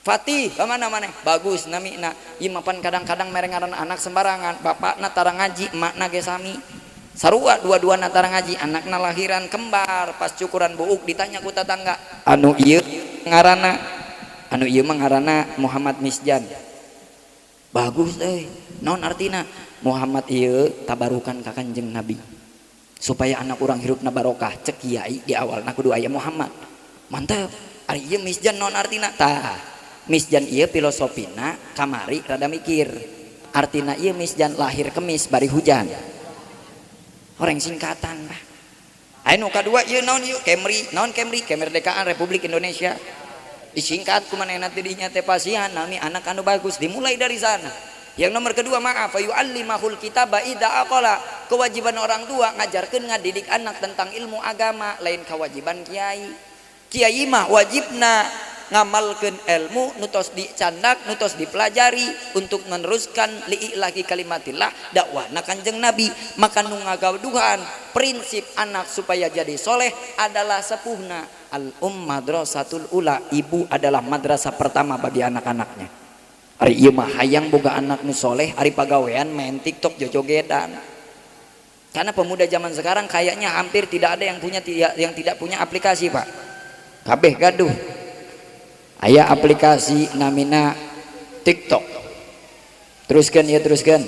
Fatih ka mana maneh? Bagus namina. Ieu mah pan kadang-kadang mere ngaran anak sembarangan. Bapakna tara ngaji, emakna ge sami. Sarua dua-duana tara ngaji, anakna lahiran kembar. Pas cukuran buuk ditanya ku tetangga, anu ieu ngaranna? Anu ieu mah ngaranna Muhammad Misjan. Bagus naon artina? Muhammad ieu tabarukan ka Kanjeng Nabi. supaya anak orang hirupna barokah. Cek kiai di awal kudu aya Muhammad. Mantap. Ari ieu misjan non artina tah. Misjan ieu filosofina kamari rada mikir. Artina ieu misjan lahir kemis bari hujan. Orang singkatan bah. Anu kadua ieu naon ieu Kemri, naon Kemri? Kemerdekaan Republik Indonesia. Disingkat kumanehna teh dinya teh pasihan nami anak anu bagus dimulai dari sana. Yang nomor kedua maaf yu'allimahul kitaba idza aqala, kewajiban orang tua ngajarkeun ngadidik anak tentang ilmu agama, lain kewajiban kiai. Kiai mah wajibna ngamalkeun ilmu nutos dicandak nutos dipelajari untuk meneruskan li'ilahi kalimatillah dakwahna Kanjeng Nabi. Maka nu ngagaduhan prinsip anak supaya jadi soleh adalah sepuhna al madrasatul ula, ibu adalah madrasah pertama bagi anak-anaknya. Ari ieu mah hayang boga anak nu soleh, ari pagawean main TikTok jojogedan. Karena pemuda zaman sekarang kayaknya hampir tidak ada yang tidak punya aplikasi, Pak. Kabeh gaduh. Aya aplikasi namina TikTok. Teruskan ya teruskan.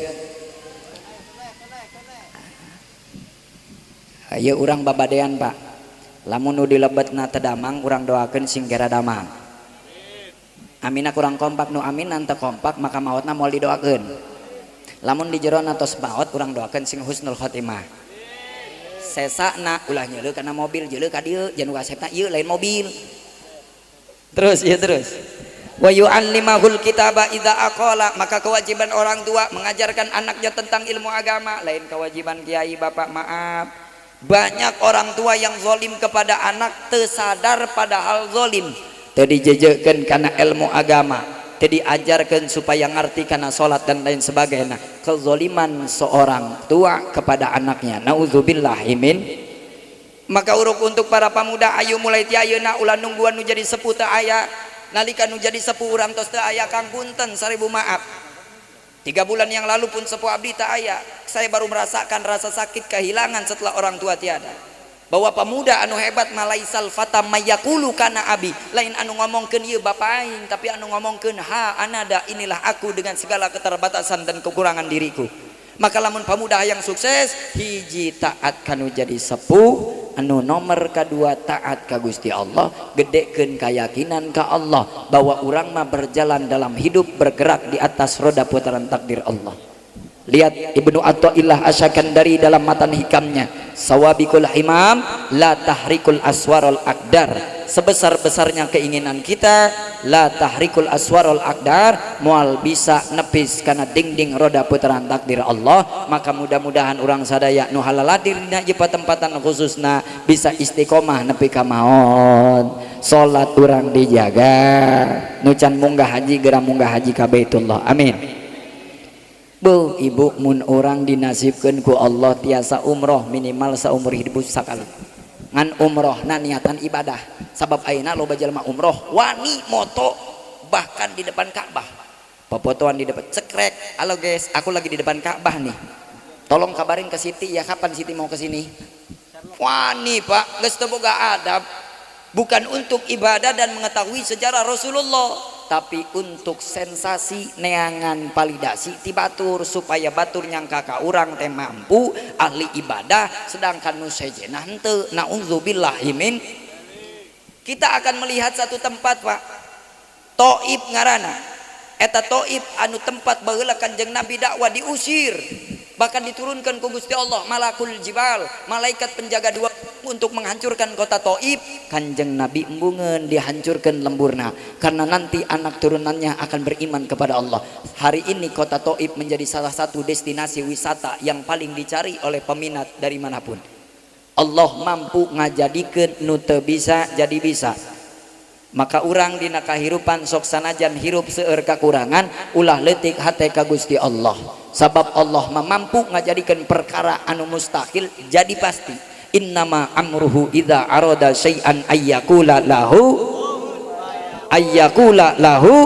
Aya urang babadean, Pak. Lamun nu dilebetna teu damang urang doakeun sing gera damang. Amina kurang kompak nu amin nanta kompak maka mautna moal didoakeun. Lamun di jerona tos maut urang doakeun sing husnul khotimah. Sesana ulah nyeuleuh kana mobil jeuleuh ka dieu janu kasepna ieu lain mobil. Terus ya terus. Wa yu'allimahul kitaba idza aqala, maka kewajiban orang tua mengajarkan anaknya tentang ilmu agama, lain kewajiban kiai bapak. Maaf. Banyak orang tua yang zalim kepada anak teu sadar padahal zalim. Teu dijejekeun kana ilmu agama, teu diajarkeun supaya ngarti kana salat dan lain sebagainya. Kezaliman seorang tua kepada anaknya, nauzubillahi min. Maka uruk untuk para pemuda ayo mulai ti ayeuna ulah nungguan nu jadi sepuh teu aya. Nalika nu jadi sepuh urang tos teu aya Kang punten 1000 maaf. 3 bulan yang lalu pun sepuh abdi teu aya. Saya baru merasakan rasa sakit kehilangan setelah orang tua tiada. Bahwa pemuda anu hebat malaisal fata mayakulu kana abi, lain anu ngomongkeun ieu bapa aing, tapi anu ngomongkeun ha anada, inilah aku dengan segala keterbatasan dan kekurangan diriku. Maka lamun pemuda yang sukses hiji taat kanu jadi sepuh, anu nomor kedua taat ka Gusti Allah, gedekeun keyakinan ka Allah bahwa urang mah berjalan dalam hidup bergerak di atas roda putaran takdir Allah. Lihat Ibnu Athaillah Asyakandari dalam matan hikamnya, sawabikul himam la tahrikul aswarul akdar. Sebesar-besarnya keinginan kita, la tahrikul aswarul akdar, moal bisa nepis karena dinding roda putaran takdir Allah. Maka mudah-mudahan orang sadaya nu halaladir dina ieu patempatan khususna bisa istiqomah nepi ka maot. Salat urang dijaga, nu can munggah haji geura munggah haji ka Baitullah. Amin. Bu ibu mun orang dinasibkeun ku Allah tiasa umroh minimal saumur hidup sakali. Ngan umroh na niatan ibadah. Sabab ayeuna loba jalma umroh wani moto bahkan di depan Ka'bah. Popotoan di depan cekrek. Halo guys, aku lagi di depan Ka'bah nih. Tolong kabarin ke Siti ya, kapan Siti mau ke sini? Wani Pak, geus teu boga adab. Bukan untuk ibadah dan mengetahui sejarah Rasulullah, tapi untuk sensasi neangan validasi ti batur supaya batur nyangka ka urang teh mampu ahli ibadah sedangkan nu sejenah henteu. Nauzubillahi min. Kita akan melihat satu tempat Pak, Thaif ngaranna. Eta Thaif anu tempat baheula Kanjeng Nabi dakwah diusir, bahkan diturunkan ku Gusti Allah malakul jibal, malaikat penjaga dua untuk menghancurkan kota Thaif. Kanjeng Nabi embungeun dihancurkan lemburna karena nanti anak turunannya akan beriman kepada Allah. Hari ini kota Thaif menjadi salah satu destinasi wisata yang paling dicari oleh peminat dari manapun. Allah mampu ngajadikeun nu teu bisa jadi bisa. Maka urang dina kahirupan sok sanajan hirup seueur kakurangan ulah leutik hate ka Gusti Allah. Sabab Allah mampu ngajadikeun perkara anu mustahil jadi pasti. Innama amruhu idza arada syai'an ayyakula lahu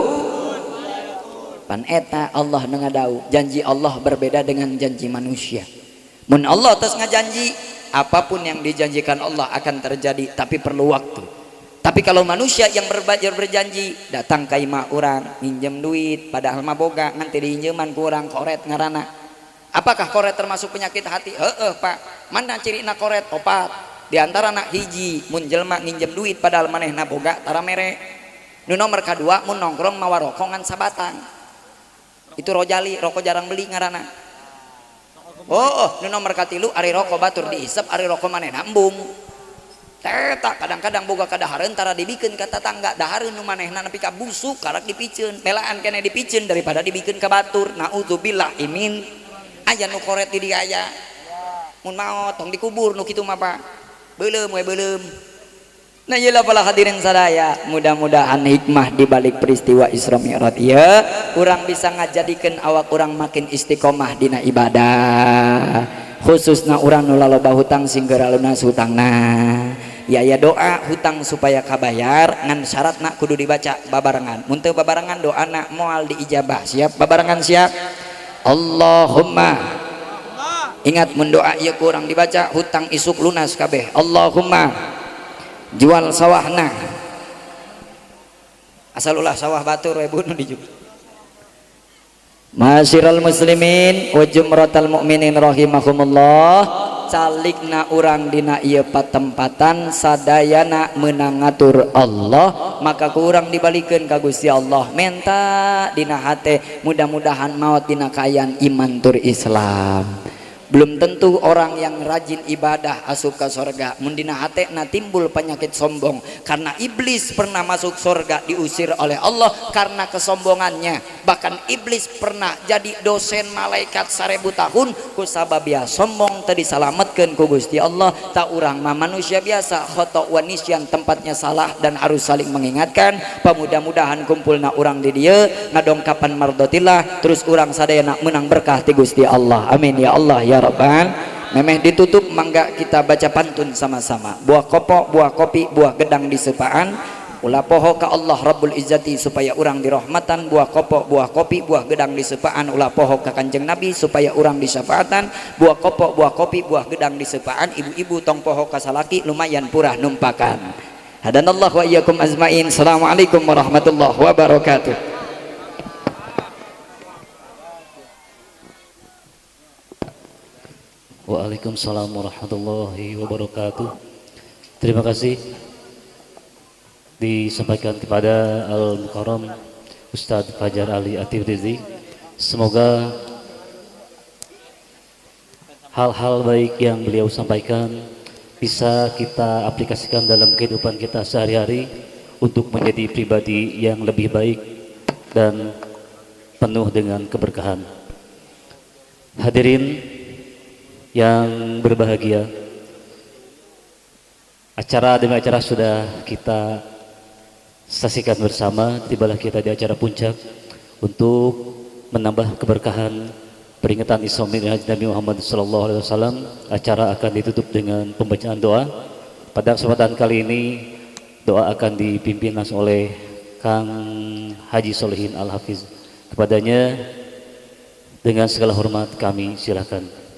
pan eta Allah nengadau. Janji Allah berbeda dengan janji manusia. Mun Allah tos ngajanji apapun yang dijanjikan Allah akan terjadi, tapi perlu waktu. Tapi kalau manusia yang berjanji datang ka imah urang minjem duit padahal mah boga ngan teu diinjeuman ku urang koret ngaranna. Apakah koret termasuk penyakit hati? Pak. Mana cirina koret? Opat. Di antara anak hiji mun jelema nginjem duit padahal manehna boga tara mere. Nu nomor kadua mun nongkrong mawa rokok ngan sabatang. Itu rojali, rokok jarang beli ngaranna. Nu nomor katilu ari rokok batur diisep, ari rokok manehna embung. Teta kadang-kadang boga kadahareun tara dibikeun ka tetangga, dahareun nu manehna nepi ka busuk karak dipikeun, pelaan keneh dipikeun daripada dibikeun ka batur. Naudzubillah imin. Aya nu koret di dieu aya. Mun maot tong dikubur nu kitu mah Pak. Beuleum we beuleum. Nah iyalah para hadirin sadaya, mudah-mudahan hikmah di balik peristiwa Isra Mi'raj ieu urang bisa ngajadikeun awak urang makin istiqomah dina ibadah. Khususna urang nu laloba hutang singgeura lunas hutangna. Ya doa hutang supaya kabayar ngan syaratna kudu dibaca babarengan. Mun teu babarengan doana moal diijabah. Siap babarengan siap? Allahumma, ingat mun doa ieu kurang dibaca hutang isuk lunas kabeh. Allahumma jual sawahna, asal ulah sawah batur we bunuh dijual. Masyiral muslimin wa jumratal mukminin rahimakumullah. Calikna urang dina ieu patempatan sadayana meunang ngatur Allah, maka ku urang dibalikeun ka Gusti Allah menta dina hate mudah-mudahan maot dina kaayaan iman tur Islam. Belum tentu orang yang rajin ibadah asup ke sorga. Mundina hatena timbul penyakit sombong. Karena iblis pernah masuk sorga diusir oleh Allah karena kesombongannya. Bahkan iblis pernah jadi dosen malaikat 1000 tahun kusababia sombong tadi salametkeun ku Gusti Allah. Tak urang mah manusia biasa khoto wa nisyan tempatnya salah dan harus saling mengingatkan. Mudah-mudahan kumpulna urang di dieu ngadongkapan mardotillah terus urang sadayana menang berkah ti Gusti Allah. Amin ya Allah ya Rabbal. Memeh ditutup mangga kita baca pantun sama-sama. Buah kopo, buah kopi, buah gedang di sepaan. Ulah poho ka Allah Rabbul Izzati supaya urang dirahmatan. Buah kopo, buah kopi, buah gedang di sepaan. Ulah poho ka Kanjeng Nabi supaya urang disyafaatan. Buah kopo, buah kopi, buah gedang di sepaan. Ibu-ibu tong poho ka salaki lumayan purah numpakan. Hadanallahu wa iyyakum azmain. Assalamualaikum warahmatullahi wabarakatuh. Waalaikumsalam warahmatullahi wabarakatuh. Terima kasih disampaikan kepada Al-Mukarram Ustadz Fajar Ali Atif Rizik. Semoga hal-hal baik yang beliau sampaikan bisa kita aplikasikan dalam kehidupan kita sehari-hari untuk menjadi pribadi yang lebih baik dan penuh dengan keberkahan. Hadirin yang berbahagia, acara demi acara sudah kita saksikan bersama. Tibalah kita di acara puncak untuk menambah keberkahan peringatan Isra Mi'raj Nabi Muhammad SAW. Acara akan ditutup dengan pembacaan doa. Pada kesempatan kali ini doa akan dipimpin langsung oleh Kang Haji Solihin Al-Hafiz. Kepadanya dengan segala hormat kami silakan.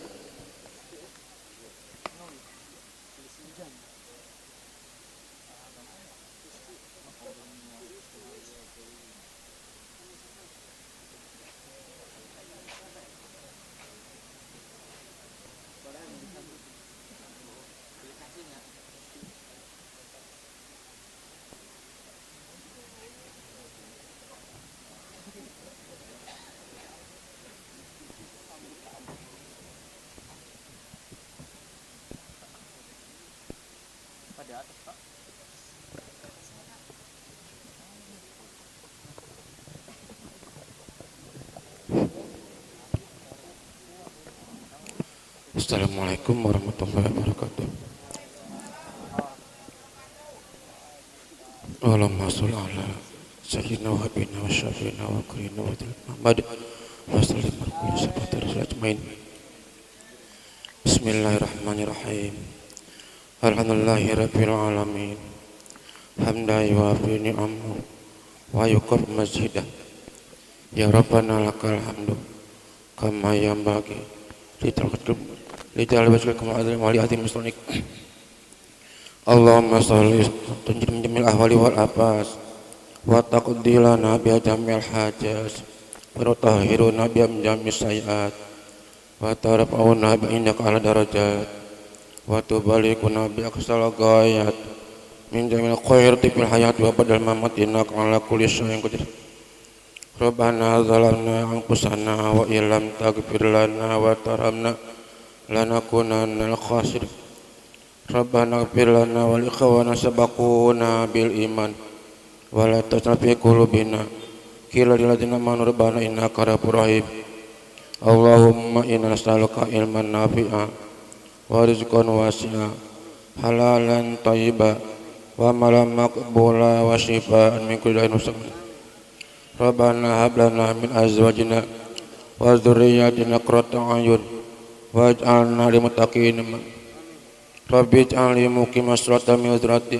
Assalamualaikum warahmatullahi wabarakatuh. Allahumma sholli ala sayyidina wa habibina wa syafiina wa karina wa Muhammad wa sallim ala kulli sahabati rasul ajmain. Bismillahirrahmanirrahim. Alhamdulillahi rabbil alamin. Hamdan yuwafi ni'amahu wa yuqab mazidah. Ya Rabbana lakal hamdu kama yanbaghi Lidal wajhil kamal wali hati muslimin. Allahumma sholli tunjil min jamil ahwali wal afas wa taqdi lana bi jamil hajat wa tutahhiruna bi jamis sayiat wa tarfa'una bi innaka ala darajat wa tubaliguna bi aqsal ghayat min jamil khairati fil hayati wa badal mamat innaka ala kulli syai'in qadir. Rabbana zalamna anfusana wa illam taghfir lana wa tarhamna lanakunanna minal khasirin. Rabbana ighfir lana wa li ikhwana sabaquna bil iman wa la taj'al fi qulubina ghillan lil ladzina amanu rabbana innaka ghafurur rahim. Allahumma inna nas'aluka ilman nafi'a wa rizqan wasi'a halalan thayyiban wa amalan maqbula wa shifaa'an min kulli da'in. Rabbana hab lana min azwajina wa dzurriyyatina qurrata a'yun waj'alna lil muttaqina imama. Rabbi ij'alni muqimas sholati min dzurriyyati.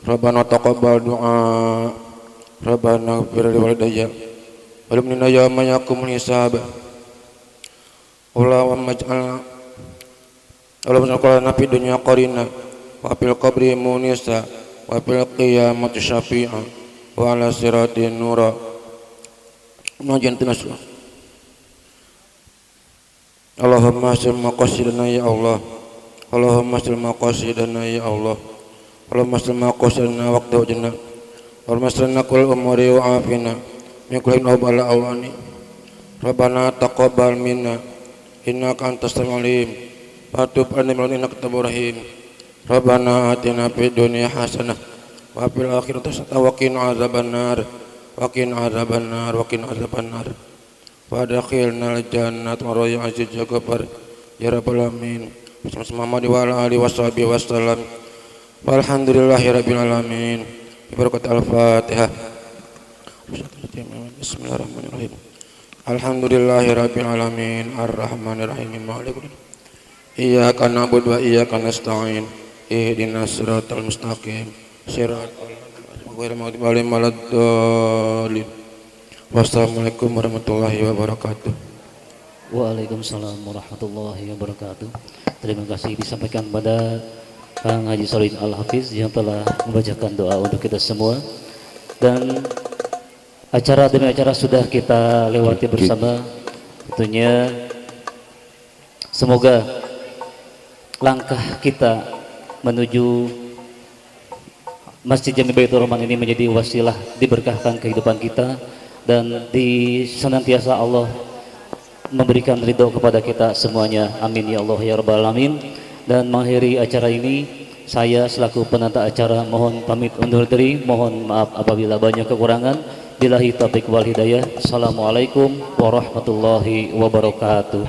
Rabbana taqabbal du'a. Rabbana ighfir li walidayya wa lil mu'minina yawma yaqumul hisab. Allahumma ij'alna fid dunya qarina wa fil qabri munisa wa fil qiyamati syafi'a wa ala siratin nura. Allahumma hasil maqasidana ya Allah. Allahumma hasil maqasidana ya Allah. Allahumma hasil maqasidana waqta wajna. Allahumma hasilna kul umuri wa afina min kulli bala awani. Rabbana taqabbal minna innaka antas samiul alim wa tub alaina innaka tawwabur rahim. Rabbana atina fid dunya hasanah wa fil akhirati hasanah wa qina adzabannar. Wakin azabannar wa adkhilnal jannata wa ya aziz ya ghaffar ya rabbal alamin. Muhammad wa ala alihi washabihi wasallam. Walhamdulillahi rabbil alamin. Barakat al-Fatihah. Bismillahirrahmanirrahim. Alhamdulillahi rabbil alamin arrahmanir rahim maliki iyyaka na'budu wa iyyaka nasta'in ihdinas siratal mustaqim siratal Wassalamualaikum warahmatullahi wabarakatuh. Waalaikumsalam warahmatullahi wabarakatuh. Terima kasih disampaikan pada Kang Haji Solihin Al-Hafiz yang telah membacakan doa untuk kita semua. Dan acara demi acara sudah kita lewati bersama. Tentunya semoga langkah kita menuju Masjid Jami Baitur Rahman ini menjadi wasilah diberkahkan kehidupan kita dan senantiasa Allah memberikan ridho kepada kita semuanya. Amin ya Allah ya rabbal alamin. Dan mengakhiri acara ini, saya selaku penata acara mohon pamit undur diri, mohon maaf apabila banyak kekurangan. Billahi taufiq wal hidayah. Assalamualaikum warahmatullahi wabarakatuh.